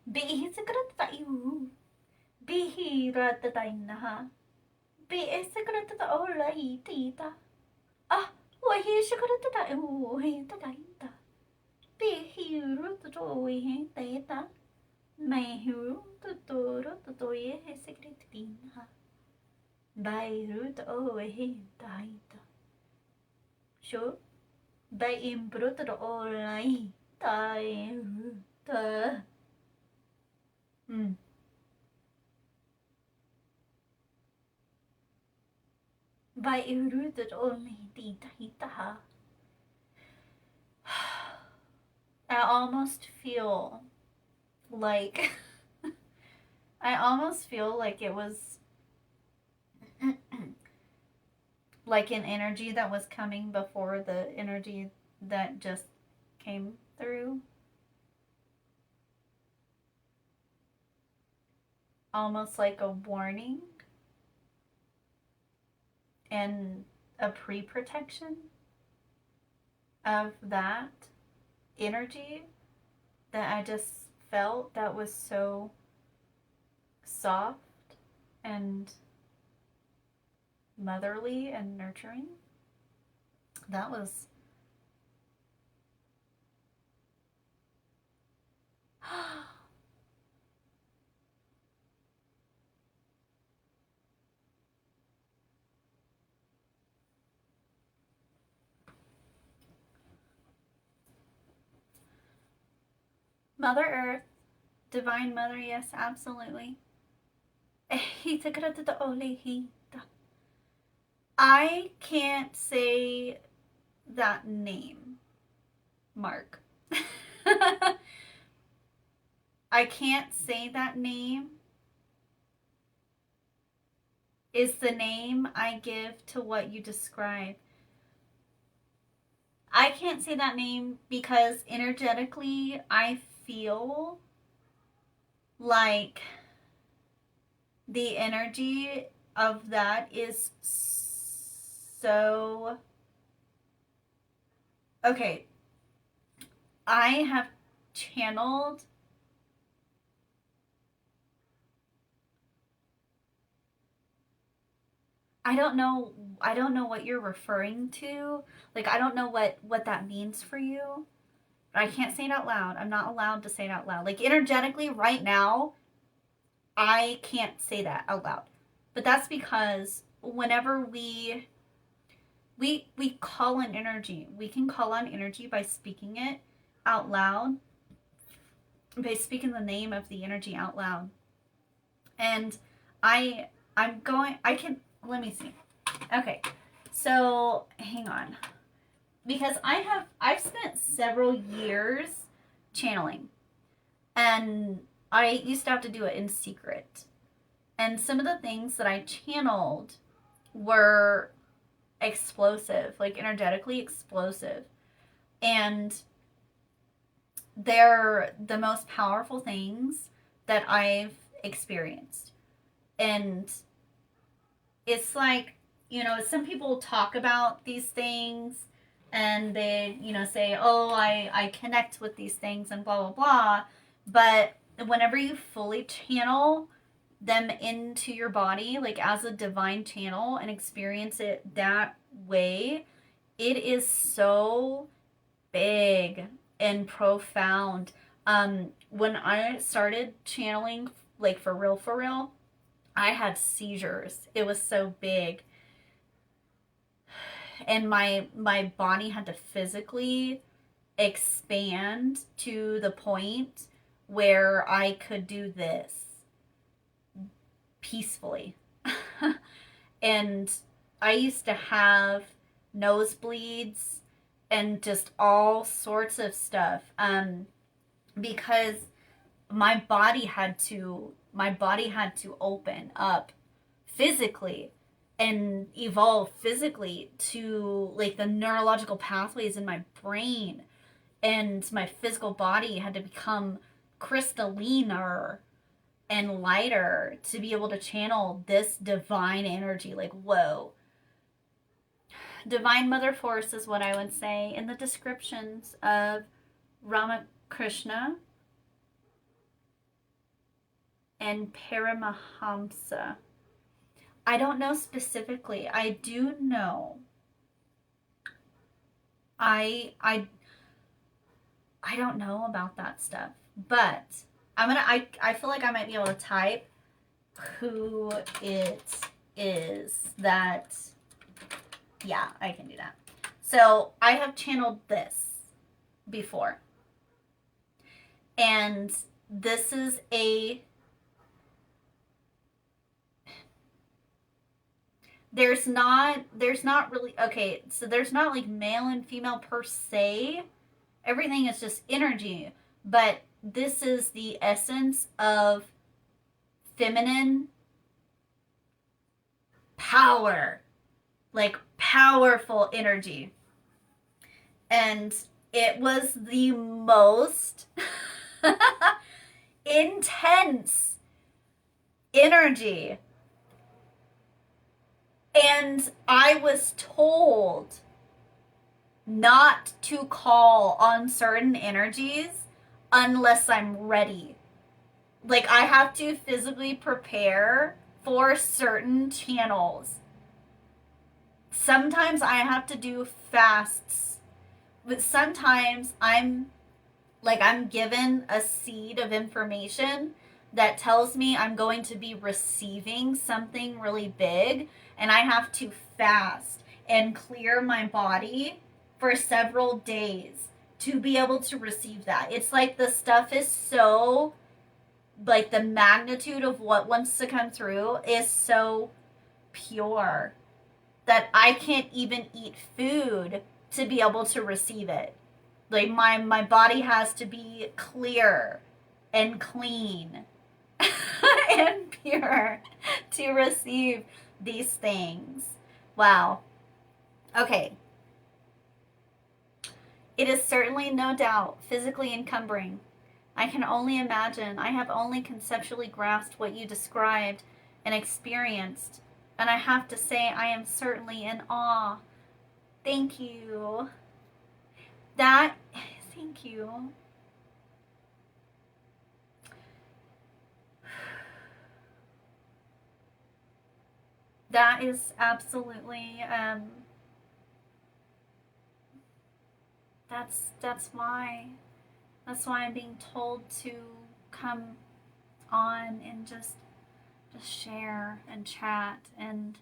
Be sekrata tayo. Behirata tay naha. بإسكرة أولي تيتا وهي شكرة وهي تكايتا بهيرو تروي تيتا ما هيرو تورو تطوي سكرتينها بايرو تروي تايتا شو بايمبرو تروي تايرو تا بايرو تروي تيتا I almost feel like it was like an energy that was coming before the energy that just came through. Almost like a warning and a pre-protection of that energy that I just felt that was so soft and motherly and nurturing. That was Mother Earth, Divine Mother, yes, absolutely. I can't say that name, Mark. I can't say that name. Is the name I give to what you describe. I can't say that name because energetically I feel like the energy of that is so okay. I have channeled I don't know what you're referring to. Like I don't know what that means for you. But I can't say it out loud. I'm not allowed to say it out loud. Like energetically right now, I can't say that out loud. But that's because whenever we call in energy, we can call on energy by speaking it out loud, by speaking the name of the energy out loud. And I can, let me see. Okay, so hang on. Because I've spent several years channeling. And I used to have to do it in secret. And some of the things that I channeled were explosive, like energetically explosive. And they're the most powerful things that I've experienced. And it's like, some people talk about these things and they, say, oh, I connect with these things and blah, blah, blah. But whenever you fully channel them into your body, like as a divine channel, and experience it that way, it is so big and profound. When I started channeling, like for real, I had seizures. It was so big. And my body had to physically expand to the point where I could do this peacefully. And I used to have nosebleeds and just all sorts of stuff because my body had to open up physically and evolve physically to like the neurological pathways in my brain, and my physical body had to become crystalliner and lighter to be able to channel this divine energy. Like, whoa. Divine Mother Force is what I would say in the descriptions of Ramakrishna and Paramahamsa. I don't know specifically. I do know. I don't know about that stuff, but I feel like I might be able to type who it is that. Yeah, I can do that. So I have channeled this before, and this is a. There's not really, okay, so there's not like male and female per se. Everything is just energy, but this is the essence of feminine power, like powerful energy. And it was the most intense energy. And I was told not to call on certain energies unless I'm ready. Like, I have to physically prepare for certain channels. Sometimes I have to do fasts, but sometimes I'm given a seed of information that tells me I'm going to be receiving something really big, and I have to fast and clear my body for several days to be able to receive that. It's like the stuff is so, like, the magnitude of what wants to come through is so pure that I can't even eat food to be able to receive it. Like, my body has to be clear and clean and pure to receive these things. Wow. Okay. It is certainly no doubt physically encumbering. I can only imagine. I have only conceptually grasped what you described and experienced, and I have to say I am certainly in awe. Thank you. Thank you. That is absolutely, that's why I'm being told to come on and just share and chat and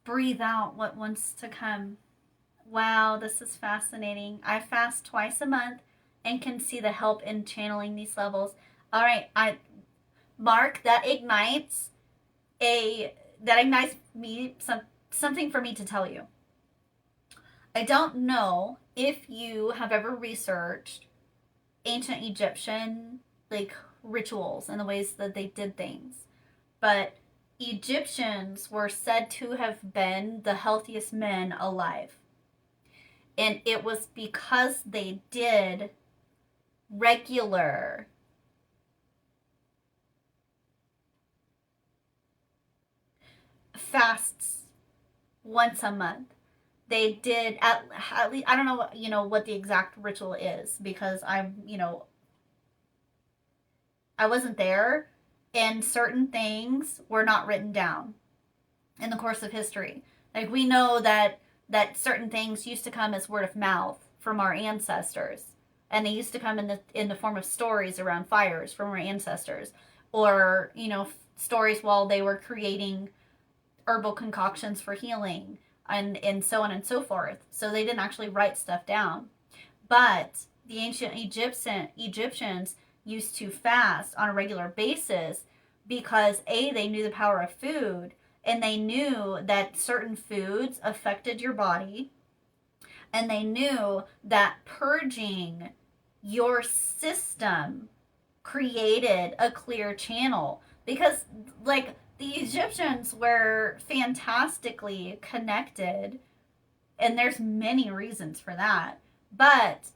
breathe out what wants to come. Wow, this is fascinating. I fast twice a month and can see the help in channeling these levels. All right, Mark, that ignites me something for me to tell you. I don't know if you have ever researched ancient Egyptian, like, rituals and the ways that they did things, but Egyptians were said to have been the healthiest men alive. And it was because they did regular fasts once a month. They did at least, I don't know, what the exact ritual is, because I wasn't there, and certain things were not written down in the course of history. Like, we know that certain things used to come as word of mouth from our ancestors, and they used to come in the form of stories around fires from our ancestors, or stories while they were creating herbal concoctions for healing, and so on and so forth. So they didn't actually write stuff down. But the ancient Egyptians used to fast on a regular basis because they knew the power of food, and they knew that certain foods affected your body, and they knew that purging your system created a clear channel, because, like, the Egyptians were fantastically connected, and there's many reasons for that. But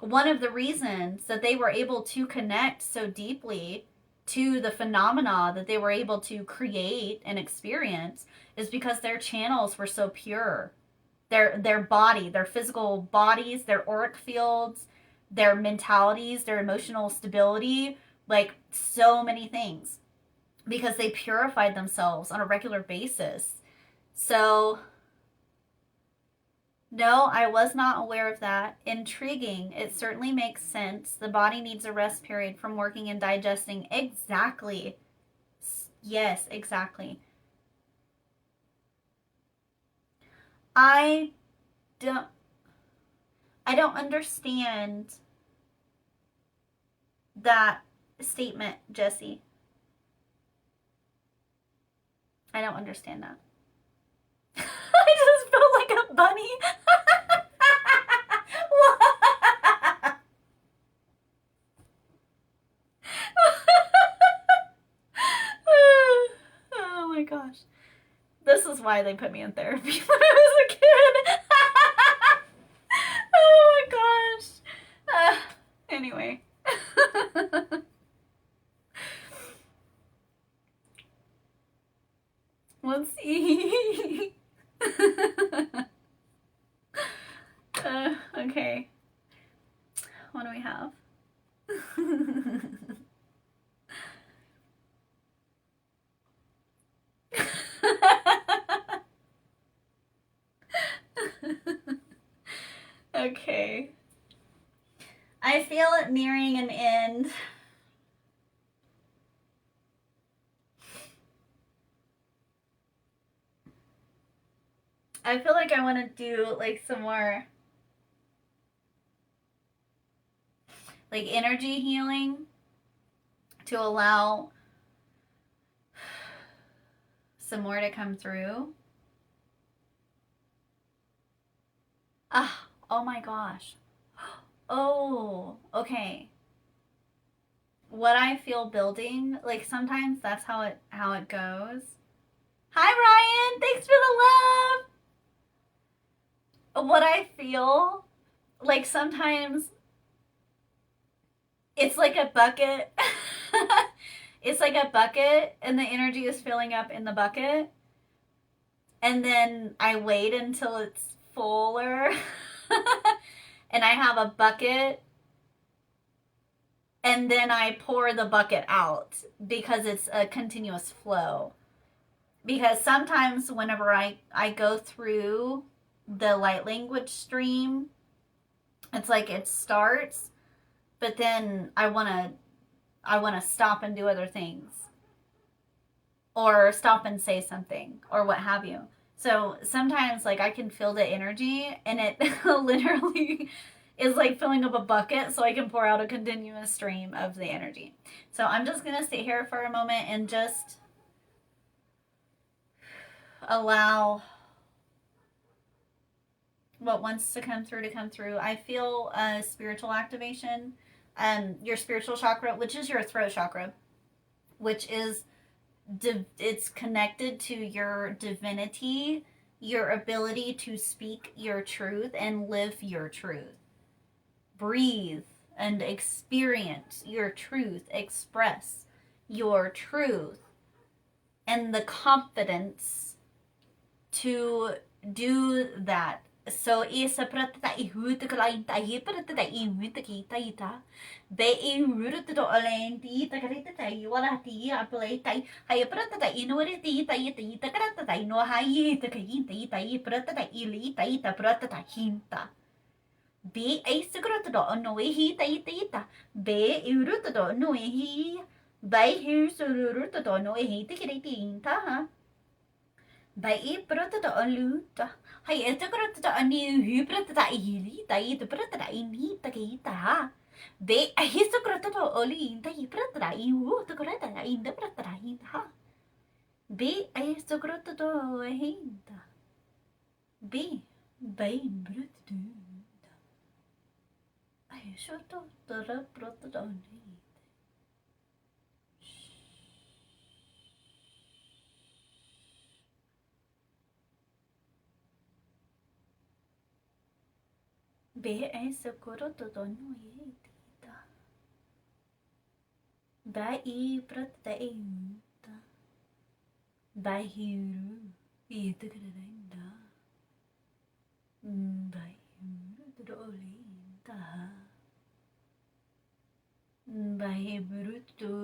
one of the reasons that they were able to connect so deeply to the phenomena that they were able to create and experience is because their channels were so pure. Their body, their physical bodies, their auric fields, their mentalities, their emotional stability, like, so many things. because they purified themselves on a regular basis. So, no, I was not aware of that. Intriguing. It certainly makes sense. The body needs a rest period from working and digesting. Exactly. Yes, exactly. I don't I don't understand that statement, Jesse. I don't understand that. I just felt like a bunny. Oh my gosh. This is why they put me in therapy when I was a kid. Oh my gosh. Anyway. Let's see. Okay. What do we have? Okay. I feel it nearing an end. I feel like I want to do like some more like energy healing to allow some more to come through. Ah, oh my gosh. Oh, okay. What I feel building, like sometimes that's how it goes. Hi Ryan, thanks for the love. What I feel, like sometimes it's like a bucket. It's like a bucket and the energy is filling up in the bucket. And then I wait until it's fuller. And I have a bucket and then I pour the bucket out because it's a continuous flow. Because sometimes whenever I go through the light language stream, it's like it starts, but then I want to stop and do other things or stop and say something or what have you. So sometimes like I can feel the energy and it literally is like filling up a bucket so I can pour out a continuous stream of the energy. So I'm just going to sit here for a moment and just allow what wants to come through to come through. I feel a spiritual activation. Your spiritual chakra, which is your throat chakra, which is it's connected to your divinity, your ability to speak your truth and live your truth. Breathe and experience your truth, express your truth, and the confidence to do that. So isa prata I huta kalain tahi prata I huta kita ita be I huta to alain ti ta karita tai wala ti apalai tai hay prata I no re ti ta ita karata tai no hay ta kain ta prata I li ta ita prata hinta be I sagrata do no hi ta ita be uruta do no hi by here suruta do no hi ta karita ha Bai prata aluta. Hai eta prata ani hu prata ihili tai te prata ini ta kita. Be ahisa prata oli ta prata iu ta prata inda prata inda. Be ahisa prata hinda. Be bai prata. Ahisa to tara prata ani. Be ahisa prata no yita. Bai prata inda. Bai hiru. Ita kada Bai Rolinta Bai Bruto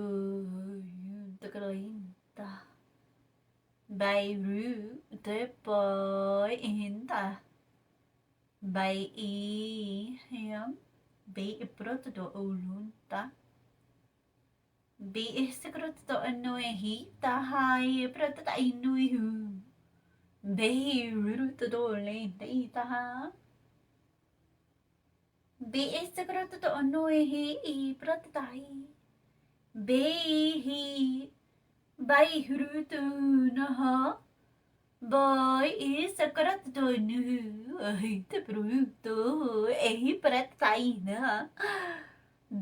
Takarain bay ru te boy in the bay e him be proto do ulunta be secret to annoy he ta hai proto ta inui hu be ru to do le ta ha be secret to annoy he proto ta hi be he bay ru to na ha boy secret to nu ai te proto e proto ta ina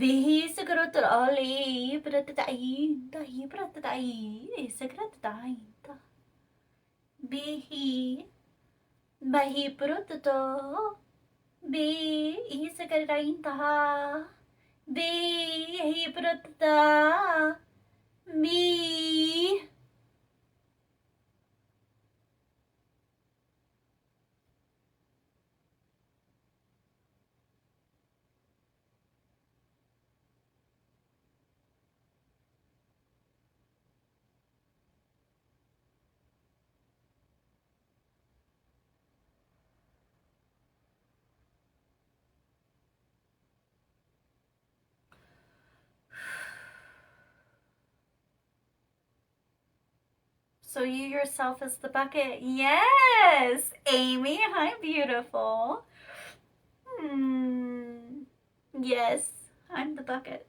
Bihi secret ali pratatain tahi pratatai secret tain ta bihi bahi protato bi secret tain ta bihi protata bi So you yourself is the bucket. Yes, Amy. Hi, beautiful. Yes, I'm the bucket.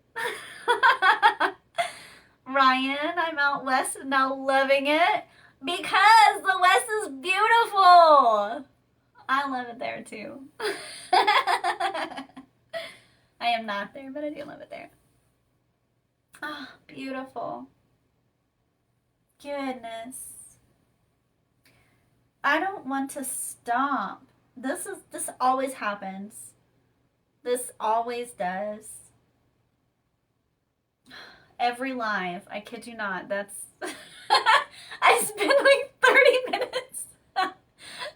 Ryan, I'm out west and now loving it because the west is beautiful. I love it there too. I am not there, but I do love it there. Ah, oh, beautiful. Goodness. I don't want to stop. This always happens. This always does. Every live. I kid you not. That's I spent like 30 minutes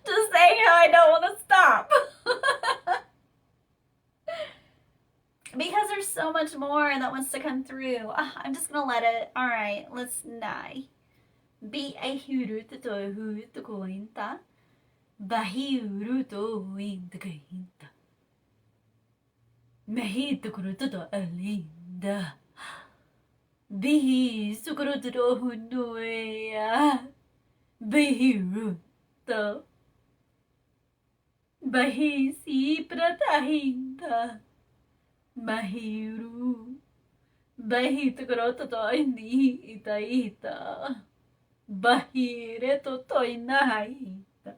to say how I don't want to stop. Because there's so much more that wants to come through. I'm just gonna let it. Alright, let's nai. Be a huru to hu to kointa. Bahuru to win the kainta. Mehi to kruto alinda. Bihi sukruto hunuea. Bihiru to. Bahi si pratahinta. Mahiru. Bahi to kroto ini ita. Bahire to inaita.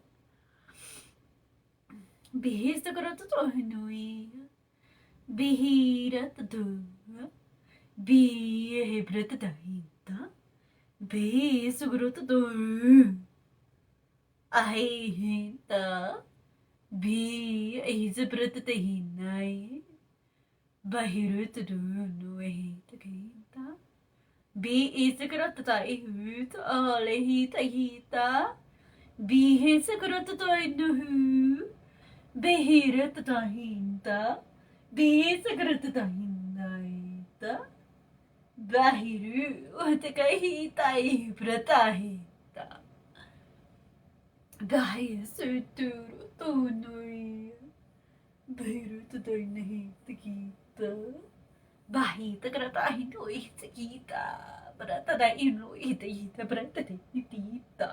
Bihi sukruto hunuea. Bihira to. Be pratahinta. Be sugruto. Ahinta. Be is a pratahinai. Bahirut do no hita. Be is a gratatai hoot. Alehita hita. Be his a gratatai no who. Behirat tahinta. Be is a gratahinai. Bahiru utakahita pratahita. Bahir suturu tunui. Bahiru tudainahita kita. Bahita gratahindu kita. Bratada inu ita bratada itita.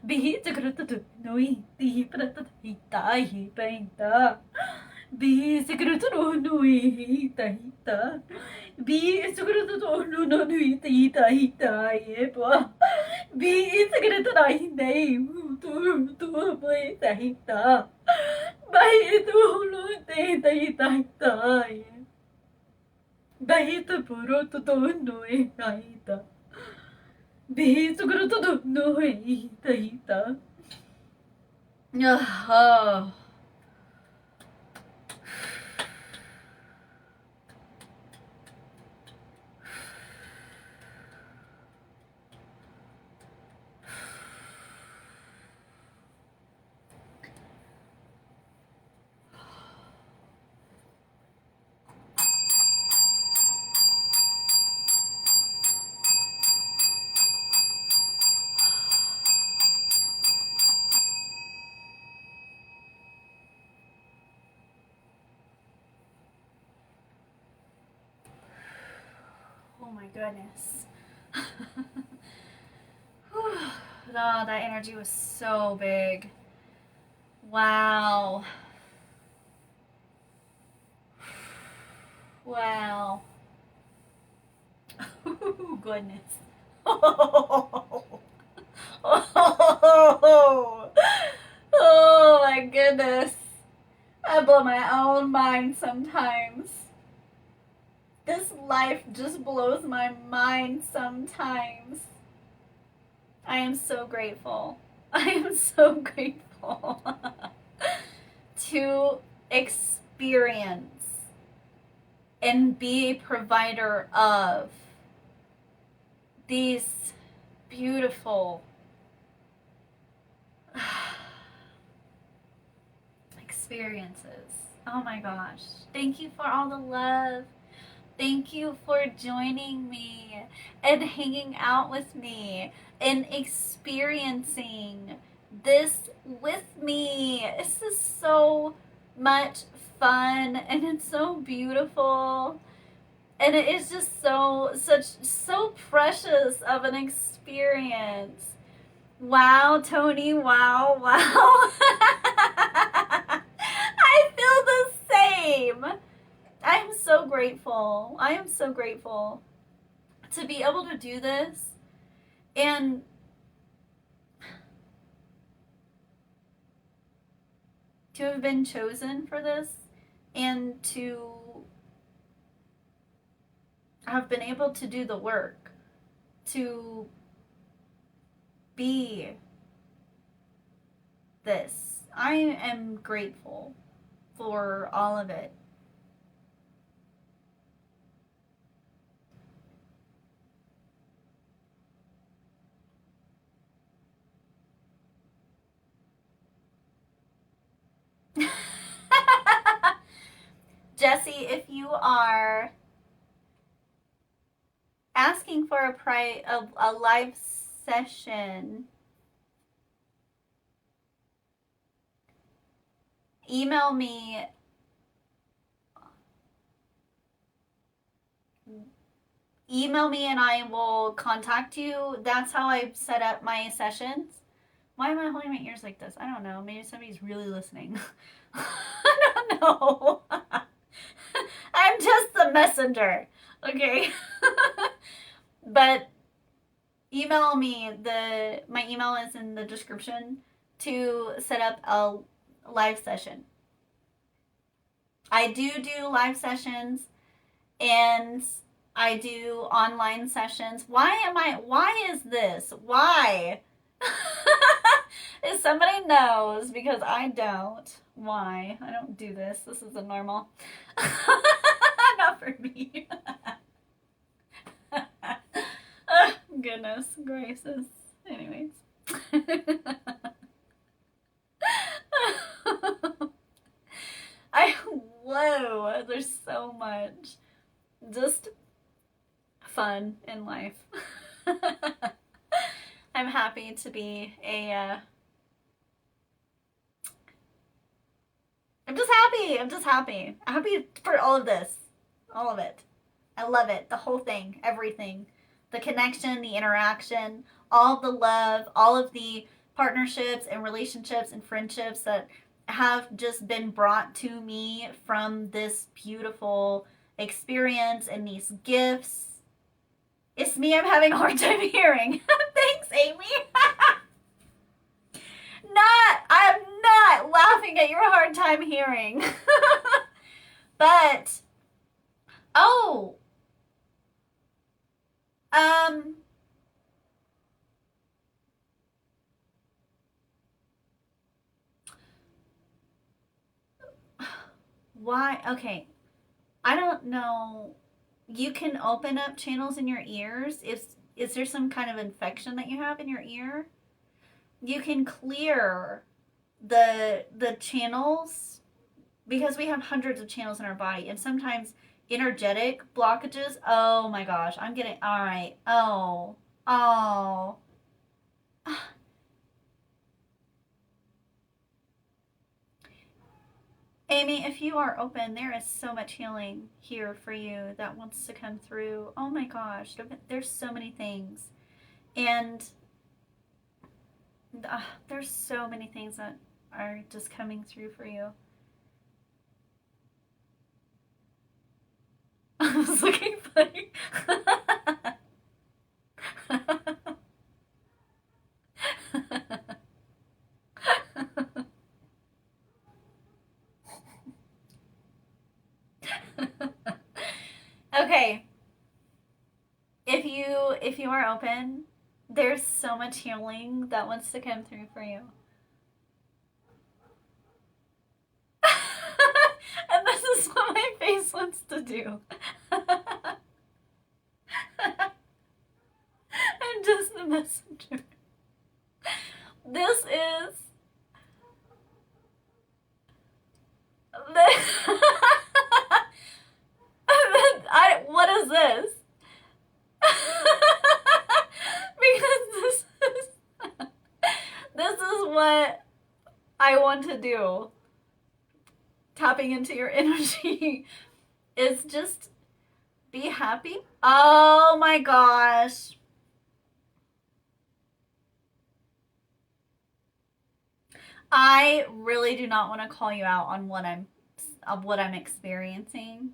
Bihita gratadu no iti bratada ita hipenta. Be secret no hita. Be secret no hita yepa. Be secret to boy hita. By to hita. Bahita puro to no hita. Be secret no hita. Oh. goodness. Oh, that energy was so big. Wow. Wow. Oh, goodness. Oh. Oh. Oh my goodness. I blow my own mind sometimes. This life just blows my mind sometimes. I am so grateful. I am so grateful to experience and be a provider of these beautiful experiences. Oh my gosh. Thank you for all the love. Thank you for joining me and hanging out with me and experiencing this with me. This is so much fun and it's so beautiful. And it is just so precious of an experience. Wow, Tony, wow, wow. I feel the same. I am so grateful. I am so grateful to be able to do this and to have been chosen for this and to have been able to do the work, to be this. I am grateful for all of it. Jesse, if you are asking for a live session, email me and I will contact you. That's how I set up my sessions. Why am I holding my ears like this? I don't know. Maybe somebody's really listening. I don't know. I'm just the messenger. Okay. But email me. My email is in the description to set up a live session. I do live sessions and I do online sessions. Why is this? Why? If somebody knows, because I don't. Why? I don't do this. This isn't normal. Not for me. Oh, goodness gracious. Anyways. Whoa, there's so much just fun in life. I'm happy to be I'm just happy. I'm happy for all of this. All of it. I love it. The whole thing. Everything. The connection, the interaction, all the love, all of the partnerships and relationships and friendships that have just been brought to me from this beautiful experience and these gifts. It's me I'm having a hard time hearing. Thanks, Amy. I'm not laughing at your hard time hearing. But, oh, why? Okay, I don't know. You can open up channels in your ears. Is there some kind of infection that you have in your ear? You can clear the channels because we have hundreds of channels in our body, and sometimes energetic blockages. Oh my gosh, I'm getting all right. Oh. Amy, if you are open, there is so much healing here for you that wants to come through. Oh my gosh, there's so many things. And there's so many things that are just coming through for you. I was looking funny. Okay, if you are open, there's so much healing that wants to come through for you. And this is what my face wants to do. I'm just the messenger. This is what is this? Because this is what I want to do. Tapping into your energy is just be happy. Oh my gosh. I really do not want to call you out on what I'm experiencing.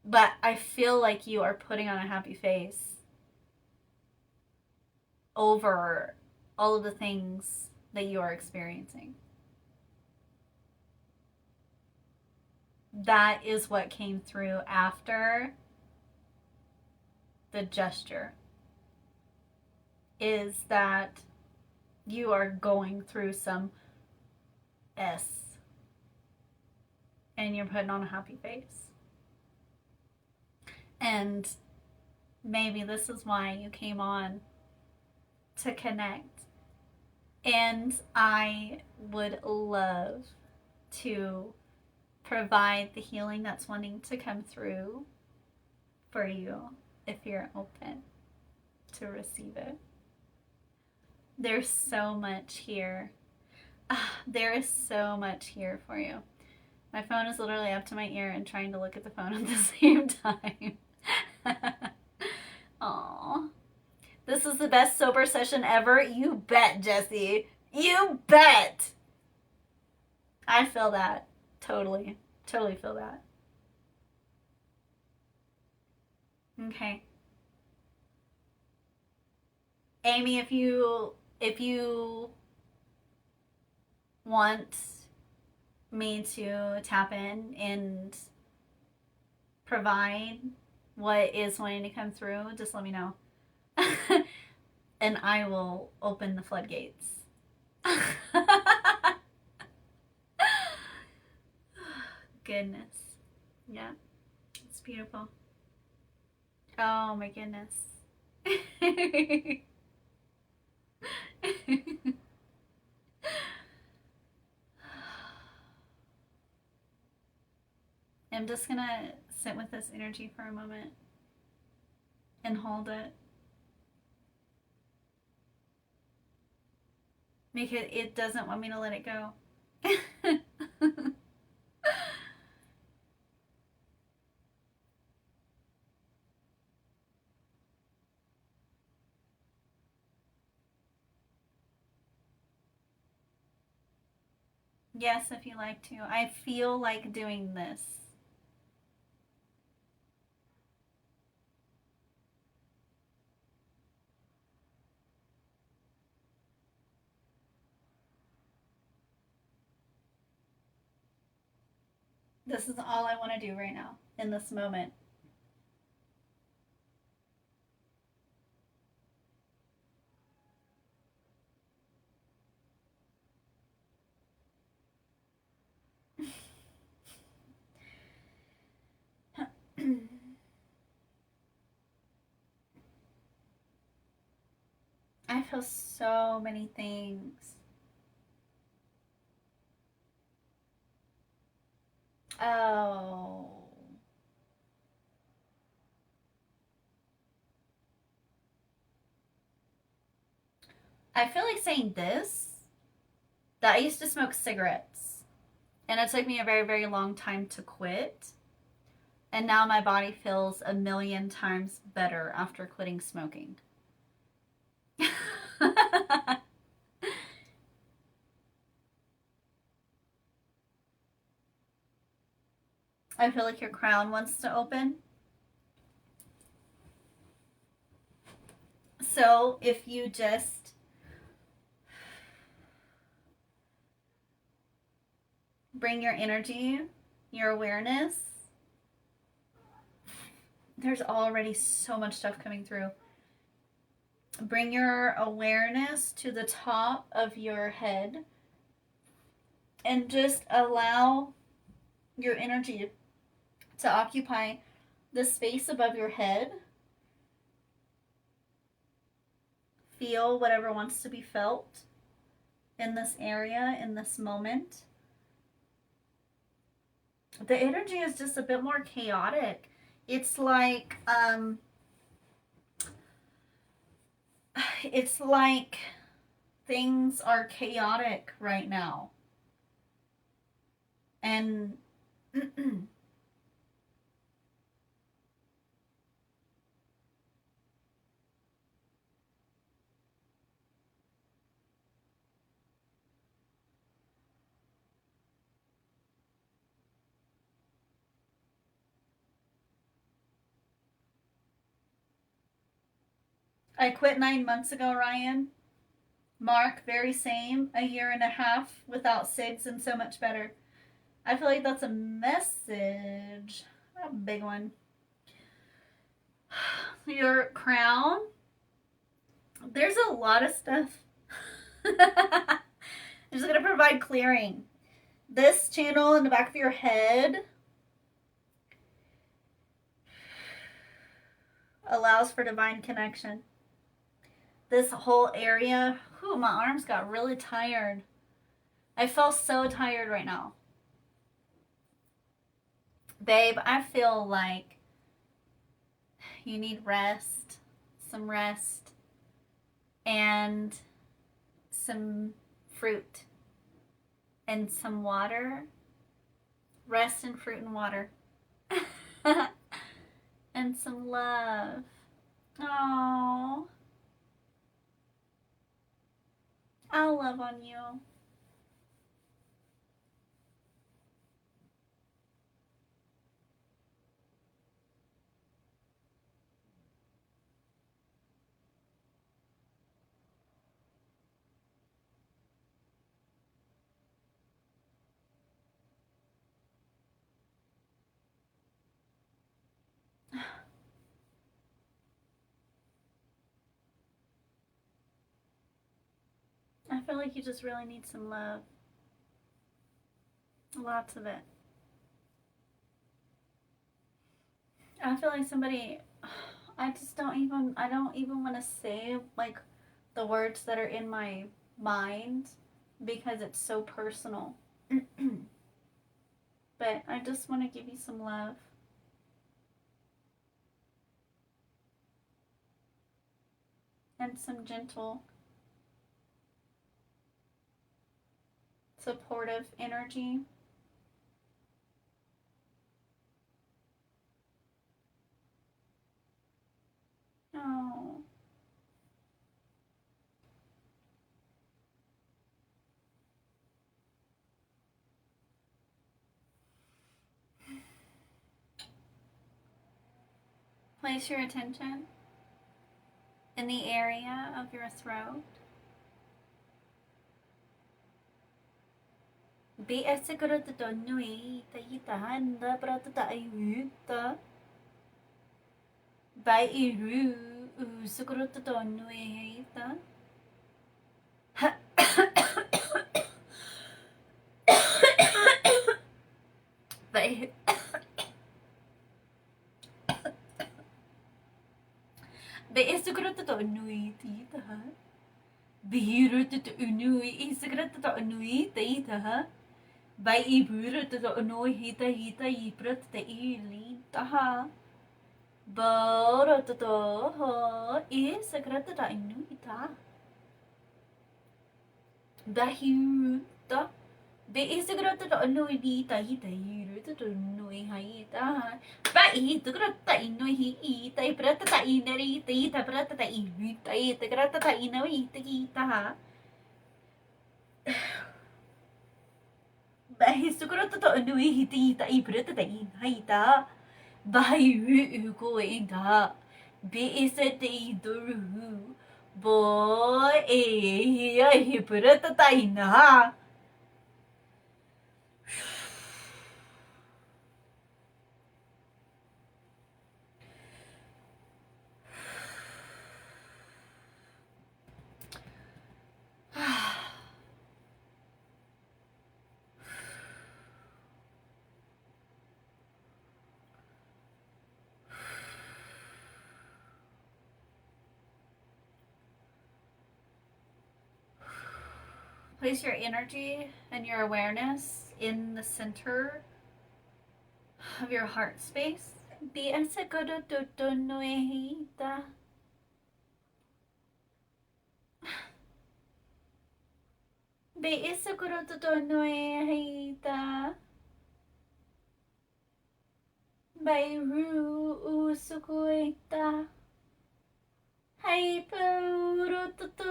But I feel like you are putting on a happy face over all of the things that you are experiencing. That is what came through after the gesture. Is that you are going through some S and you're putting on a happy face. And maybe this is why you came on to connect. And I would love to provide the healing that's wanting to come through for you if you're open to receive it. There's so much here. There is so much here for you. My phone is literally up to my ear and trying to look at the phone at the same time. Aww. This is the best sober session ever? You bet, Jessie. You bet. I feel that. Totally. Totally feel that. Okay. Amy, if you want me to tap in and provide what is wanting to come through, just let me know. And I will open the floodgates. Goodness. Yeah. It's beautiful. Oh my goodness. I'm just gonna sit with this energy for a moment and hold it. Because it doesn't want me to let it go. Yes, if you like to. I feel like doing this. This is all I want to do right now in this moment. I feel so many things. Oh. I feel like saying this, that I used to smoke cigarettes And it took me a very, very long time to quit. And now my body feels a million times better after quitting smoking. I feel like your crown wants to open. So if you just bring your energy, your awareness, there's already so much stuff coming through. Bring your awareness to the top of your head and just allow your energy to occupy the space above your head. Feel whatever wants to be felt in this area, in this moment. The energy is just a bit more chaotic. It's like things are chaotic right now. And I quit 9 months ago, Ryan. Mark, very same. A year and a half without cigs and so much better. I feel like that's a message. A big one. Your crown. There's a lot of stuff. I'm just going to provide clearing. This channel in the back of your head allows for divine connection. This whole area, whew, my arms got really tired. I feel so tired right now. Babe, I feel like you need rest, some rest, and some fruit, and some water. Rest and fruit and water. And some love. Aww. I'll love on you. I feel like you just really need some love. Lots of it. I feel like somebody, I don't even want to say like the words that are in my mind because it's so personal. But I just want to give you some love. And some gentle, supportive energy. Oh. Place your attention in the area of your throat. Be aseguro to nui taitahanda pratata ayuta. By iru seguro to nui heita. By aseguro to nui taitaha. Bihiru to nui iseguro to nui taitaha. By iburu to nui hita hita yiprat te ilitaha. Boro to ho iseguro to nuita. Bahiruta Be siguro to no ita ita hiru to no haita. Ba ito grata ino ita prata ta inari ita prata ta ita grata ta ino ita ha. Ba siguro to no ita prata ta ita. Ba yu ko inga. Be isa te idoru. Boy prata ta ina. Place your energy and your awareness in the center of your heart space. Be as a good noehita. Be is a good noehita. By Ru Usukueta. Hyperututu.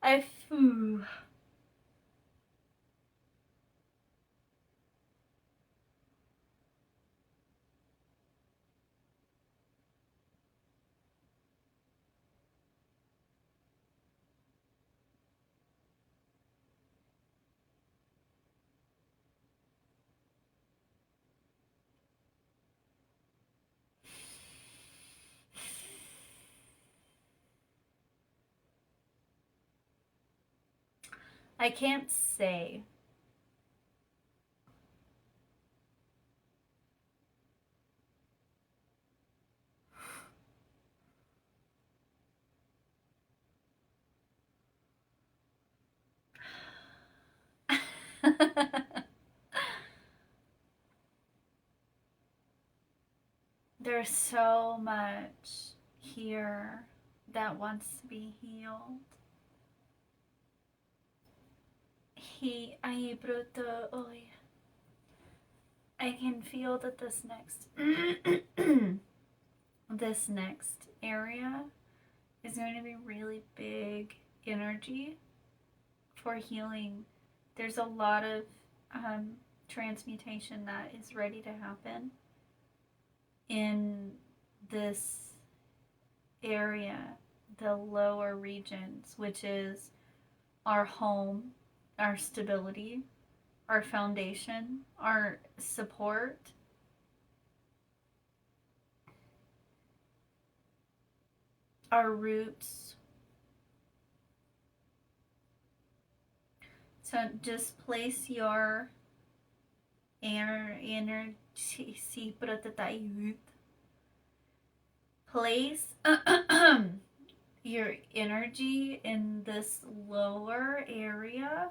I foo. I can't say. There's so much here that wants to be healed. I can feel that this next this next area is going to be really big energy for healing. There's a lot of transmutation that is ready to happen in this area, the lower regions, which is our home, our stability, our foundation, our support, our roots. So just place your energy, place your energy in this lower area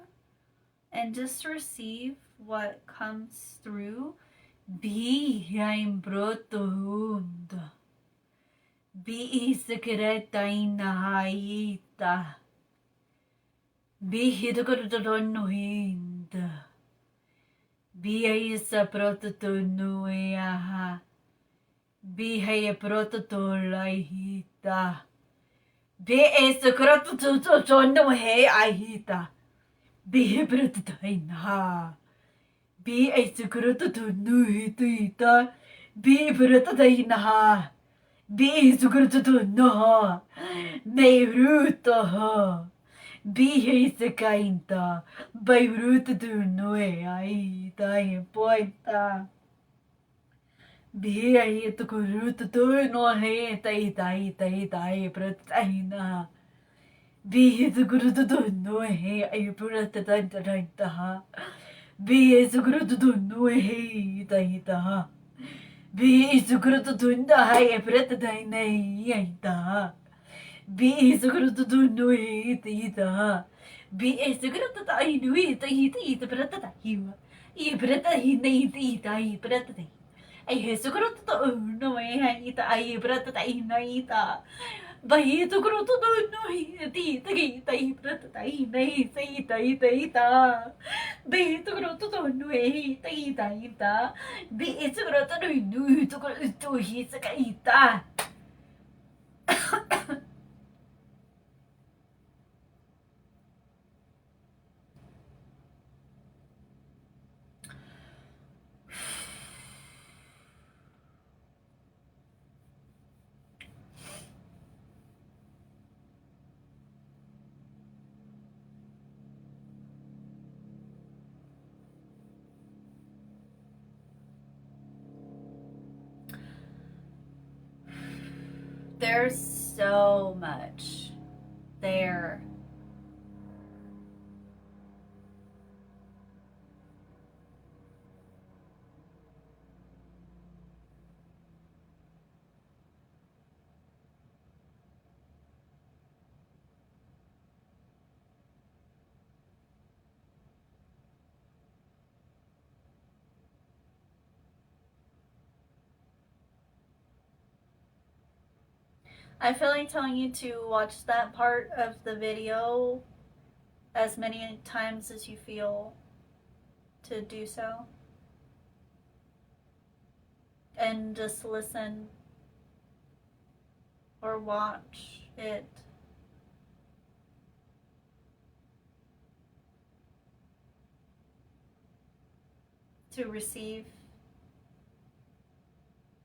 and just receive what comes through. Be I'm brotund. Be secreta inahaita. Be hidokodonohinda. Be isa prototonueaha. Be hay prototolaihita. Be isa prototonohe ahita. Be prototaina. Be isa prototonuhita. Be prototaina. Be isa prototonoha. Be rutoha. Bihis kainta. By root to no ai dying point. Bihi to root to no hey tai prataina. Bihi to guru to no hey I prataina. Bihi to guru to no hey tai. Bihi to guru to no hey prataina. Be seguro tu no ita. Be seguro tu ai no ita prata ta hiwa. I prata hi nei ita I prata ta. Ai he seguro tu no ita ai prata ta I no ita. Bai seguro tu no ita I prata ta I nei ita. Be seguro tu no ita. Be seguro tu no tu hi ita. There's so much there. I feel like telling you to watch that part of the video as many times as you feel to do so. And just listen or watch it. To receive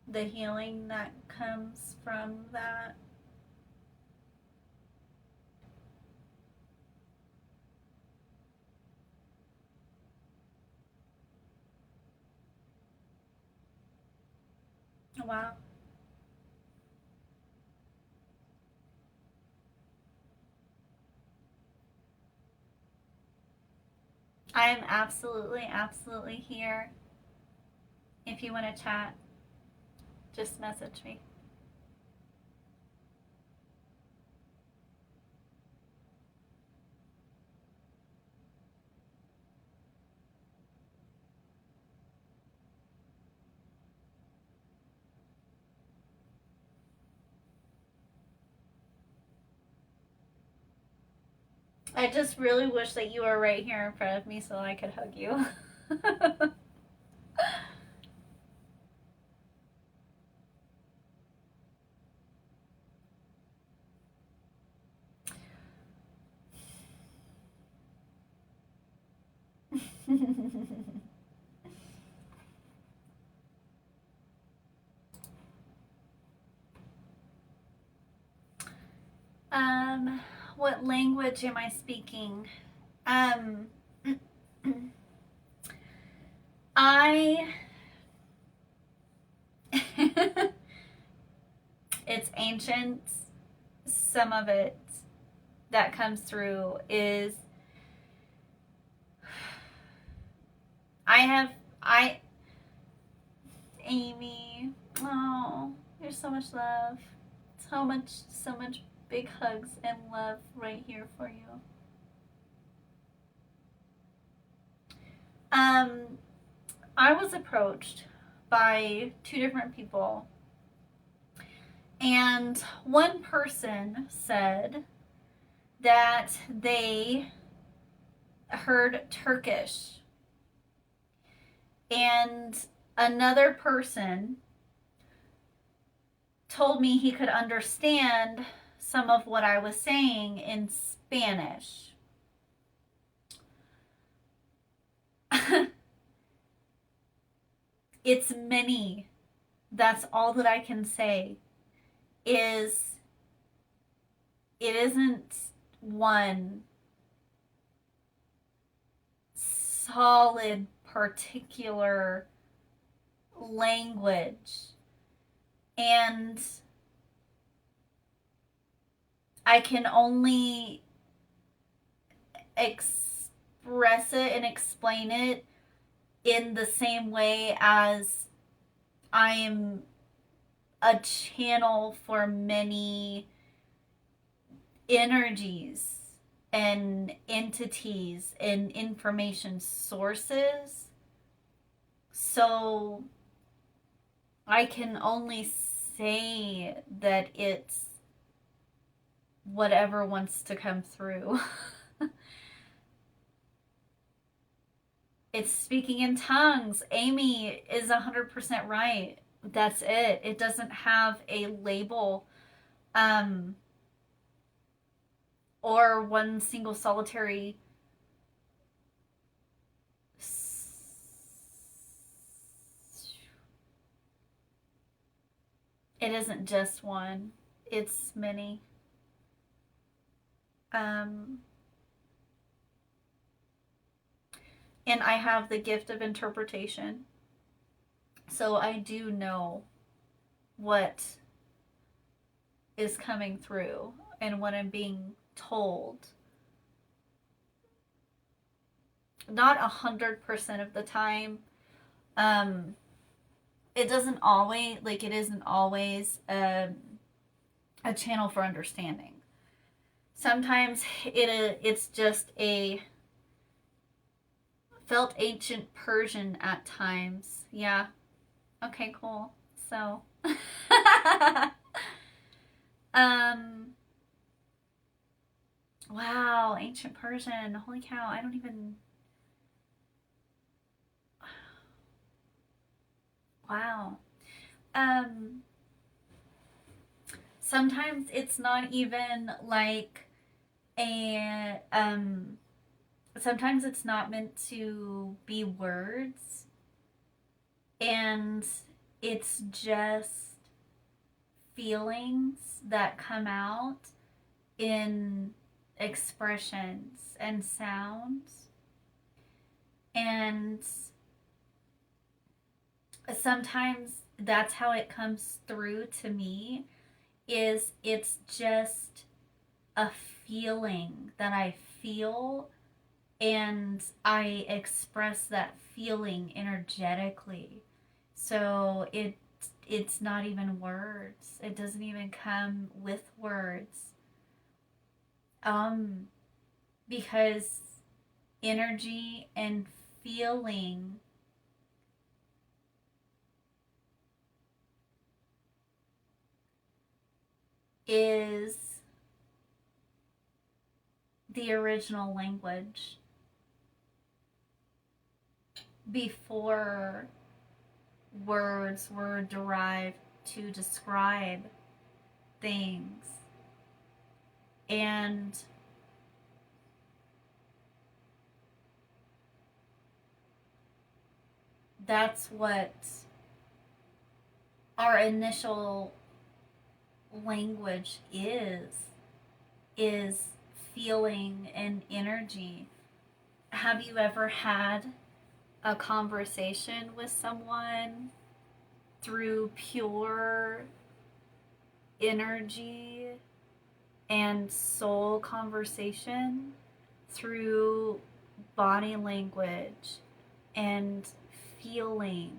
the healing that comes from that. Wow. I am absolutely here. If you want to chat, just message me. I just really wish that you were right here in front of me so I could hug you. What language am I speaking? I it's ancient. Some of it that comes through is I Amy, oh, there's so much love. So much big hugs and love right here for you. I was approached by two different people, and one person said that they heard Turkish, and another person told me he could understand some of what I was saying in Spanish. It's many. That's all that I can say. Is it isn't one solid, particular language. And I can only express it and explain it in the same way as I am a channel for many energies and entities and information sources. So I can only say that it's whatever wants to come through. It's speaking in tongues. Amy is 100% right. That's it. It doesn't have a label or one single solitary it isn't just one. It's many. And I have the gift of interpretation. So I do know what is coming through and what I'm being told. Not 100% of the time. It doesn't always, like, it isn't always a channel for understanding. Sometimes it's just a felt ancient Persian at times. Yeah. Okay, cool. So, wow, ancient Persian. Holy cow, I don't even. Wow. Um, Sometimes it's not even like sometimes it's not meant to be words, and it's just feelings that come out in expressions and sounds. And sometimes that's how it comes through to me, is it's just a feeling that I feel, and I express that feeling energetically. So it's not even words. It doesn't even come with words. Because energy and feeling is the original language before words were derived to describe things. And that's what our initial language is feeling and energy. Have you ever had a conversation with someone through pure energy and soul conversation, through body language and feeling?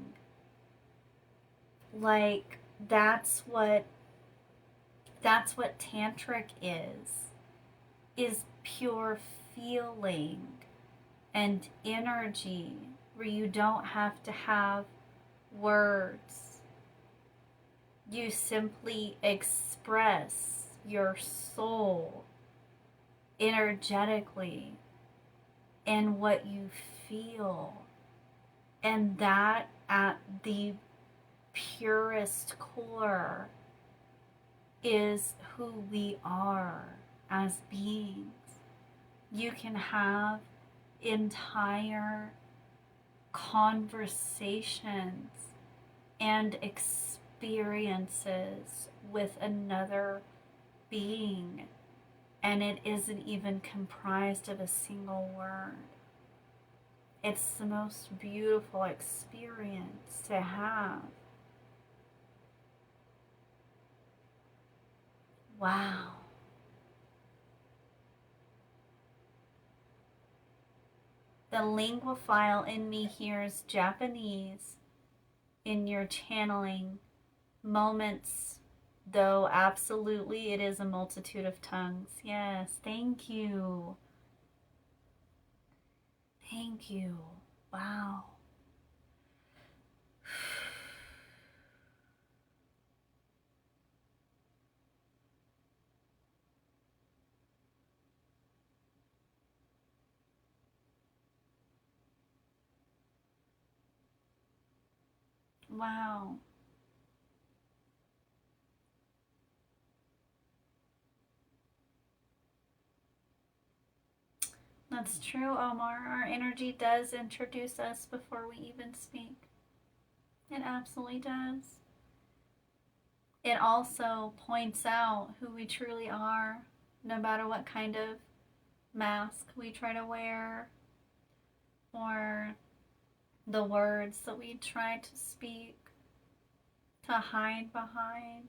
Like, that's what tantric is pure feeling and energy, where you don't have to have words. You simply express your soul energetically and what you feel. And that, at the purest core, is who we are as beings. You can have entire conversations and experiences with another being, and it isn't even comprised of a single word. It's the most beautiful experience to have. Wow. The linguophile in me hears Japanese in your channeling moments, though absolutely it is a multitude of tongues. Yes, thank you. Thank you. Wow. Wow. That's true, Omar. Our energy does introduce us before we even speak. It absolutely does. It also points out who we truly are, no matter what kind of mask we try to wear or the words that we try to speak to hide behind.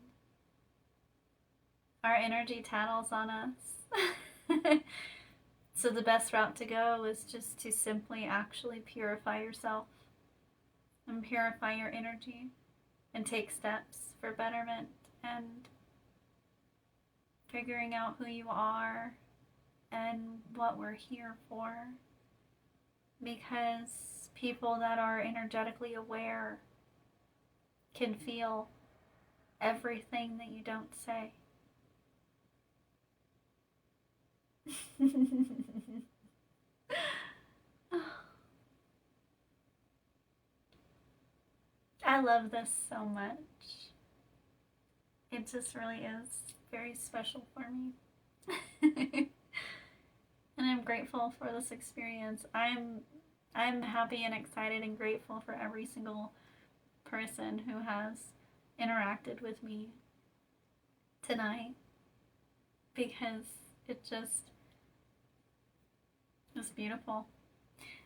Our energy tattles on us. So the best route to go is just to simply actually purify yourself and purify your energy and take steps for betterment and figuring out who you are and what we're here for. Because people that are energetically aware can feel everything that you don't say. I love this so much. It just really is very special for me. And I'm grateful for this experience. I'm happy and excited and grateful for every single person who has interacted with me tonight, because it just is beautiful.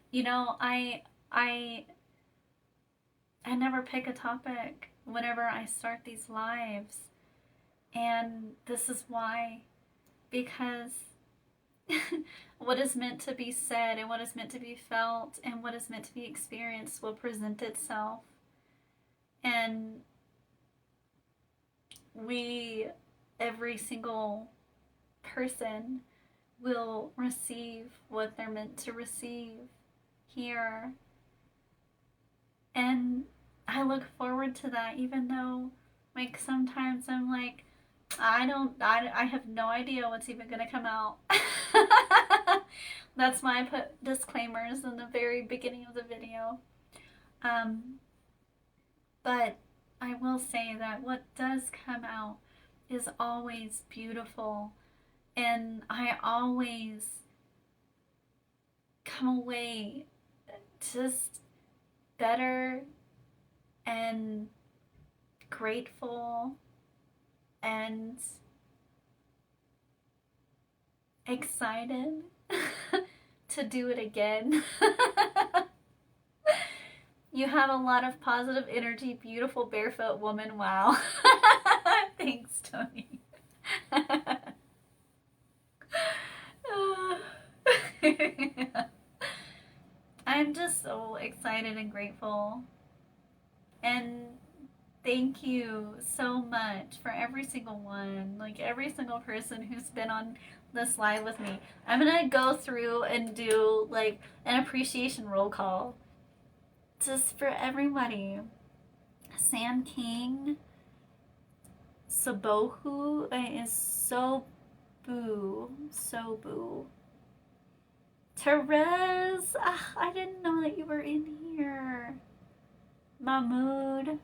You know, I never pick a topic whenever I start these lives. And this is why. Because what is meant to be said and what is meant to be felt and what is meant to be experienced will present itself. And every single person will receive what they're meant to receive here. And I look forward to that, even though, like, sometimes I'm like, I have no idea what's even going to come out. That's why I put disclaimers in the very beginning of the video. But I will say that what does come out is always beautiful. And I always come away just better and grateful and excited to do it again. You have a lot of positive energy, beautiful barefoot woman. Wow. Thanks, Tony. I'm just so excited and grateful. And thank you so much for every single one, like every single person who's been on this live with me. I'm gonna go through and do like an appreciation roll call just for everybody. Sam King, Sabohu is Sobu. Therese, I didn't know that you were in here. Mahmood,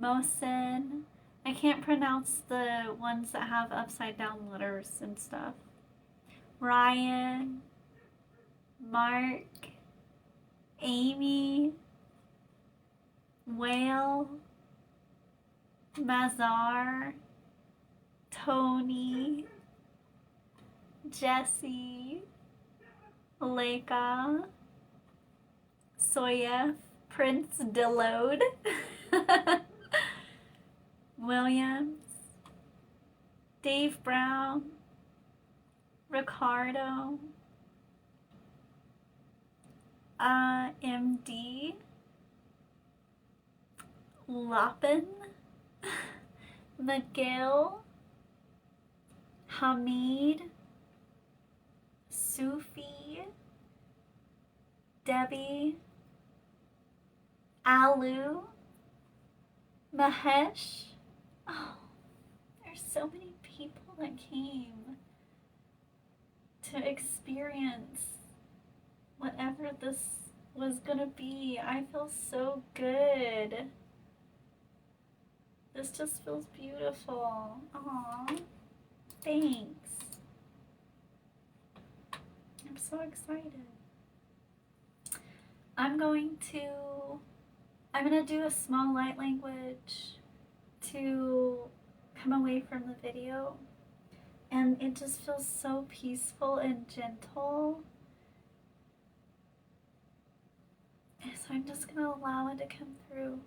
Mohsen. I can't pronounce the ones that have upside down letters and stuff. Ryan, Mark, Amy, Whale, Mazar, Tony, Jesse, Leica, Soyev, Prince Delode, Williams, Dave Brown, Ricardo, MD, Lapin, Miguel, Hamid, Sufi, Debbie, Alu, Mahesh. Oh, there's so many people that came to experience whatever this was gonna be. I feel so good. This just feels beautiful. Aw, thanks. I'm so excited. I'm gonna do a small light language to come away from the video, and it just feels so peaceful and gentle. So I'm just gonna allow it to come through.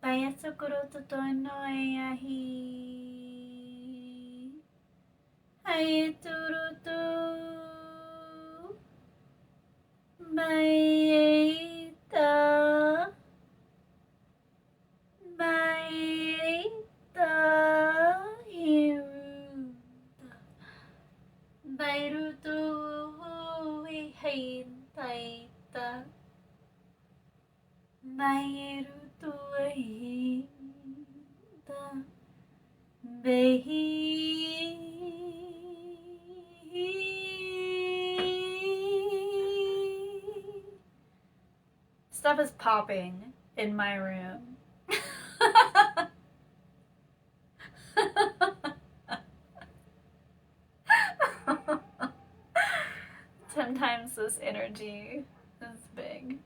Bayasukuro totono ayahi. Hayaturutu. Maita. Maita. Hiruta. Bairutu. Haintaita. Mairutu ainda bem. Stuff is popping in my room. Sometimes this energy is big.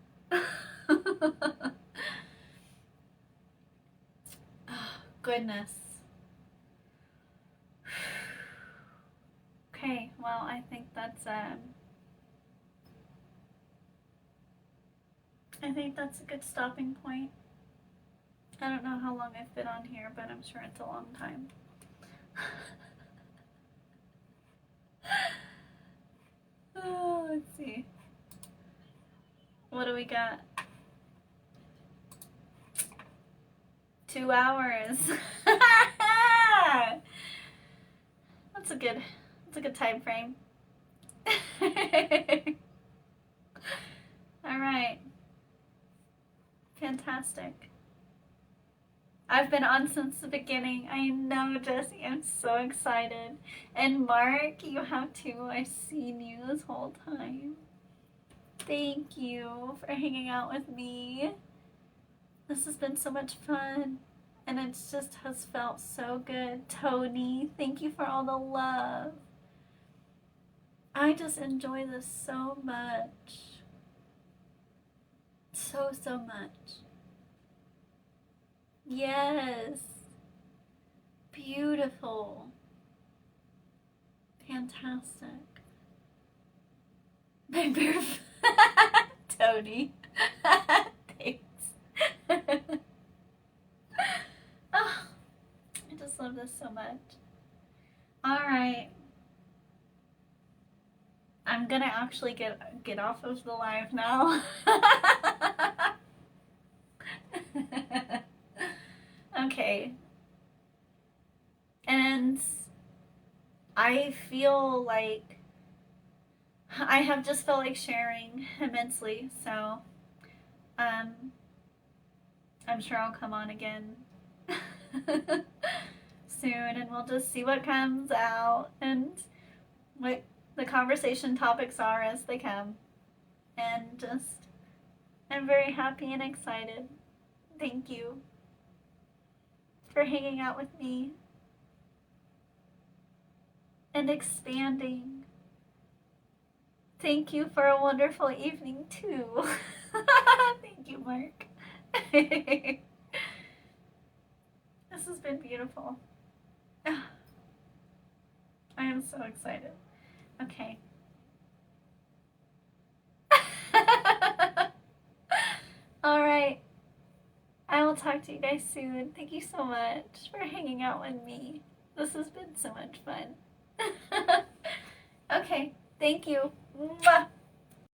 Oh, goodness. Okay, well, I think that's a good stopping point. I don't know how long I've been on here, but I'm sure it's a long time. Oh, let's see. What do we got? 2 hours. That's a good time frame. All right. Fantastic. I've been on since the beginning. I know, Jessie. I'm so excited. And Mark, you have too. I've seen you this whole time. Thank you for hanging out with me. This has been so much fun. And it just has felt so good. Tony, thank you for all the love. I just enjoy this so much. So much. Yes. Beautiful. Fantastic. My bear. Tony. Thanks. Oh, I just love this so much. Alright. I'm gonna actually get off of the live now. Okay. And I feel like I have just felt like sharing immensely, so I'm sure I'll come on again soon, and we'll just see what comes out and what the conversation topics are as they come. And just, I'm very happy and excited. Thank you for hanging out with me and expanding. Thank you for a wonderful evening, too. Thank you, Mark. This has been beautiful. I am so excited. Okay. All right. I will talk to you guys soon. Thank you so much for hanging out with me. This has been so much fun. Okay. Thank you. Mwah.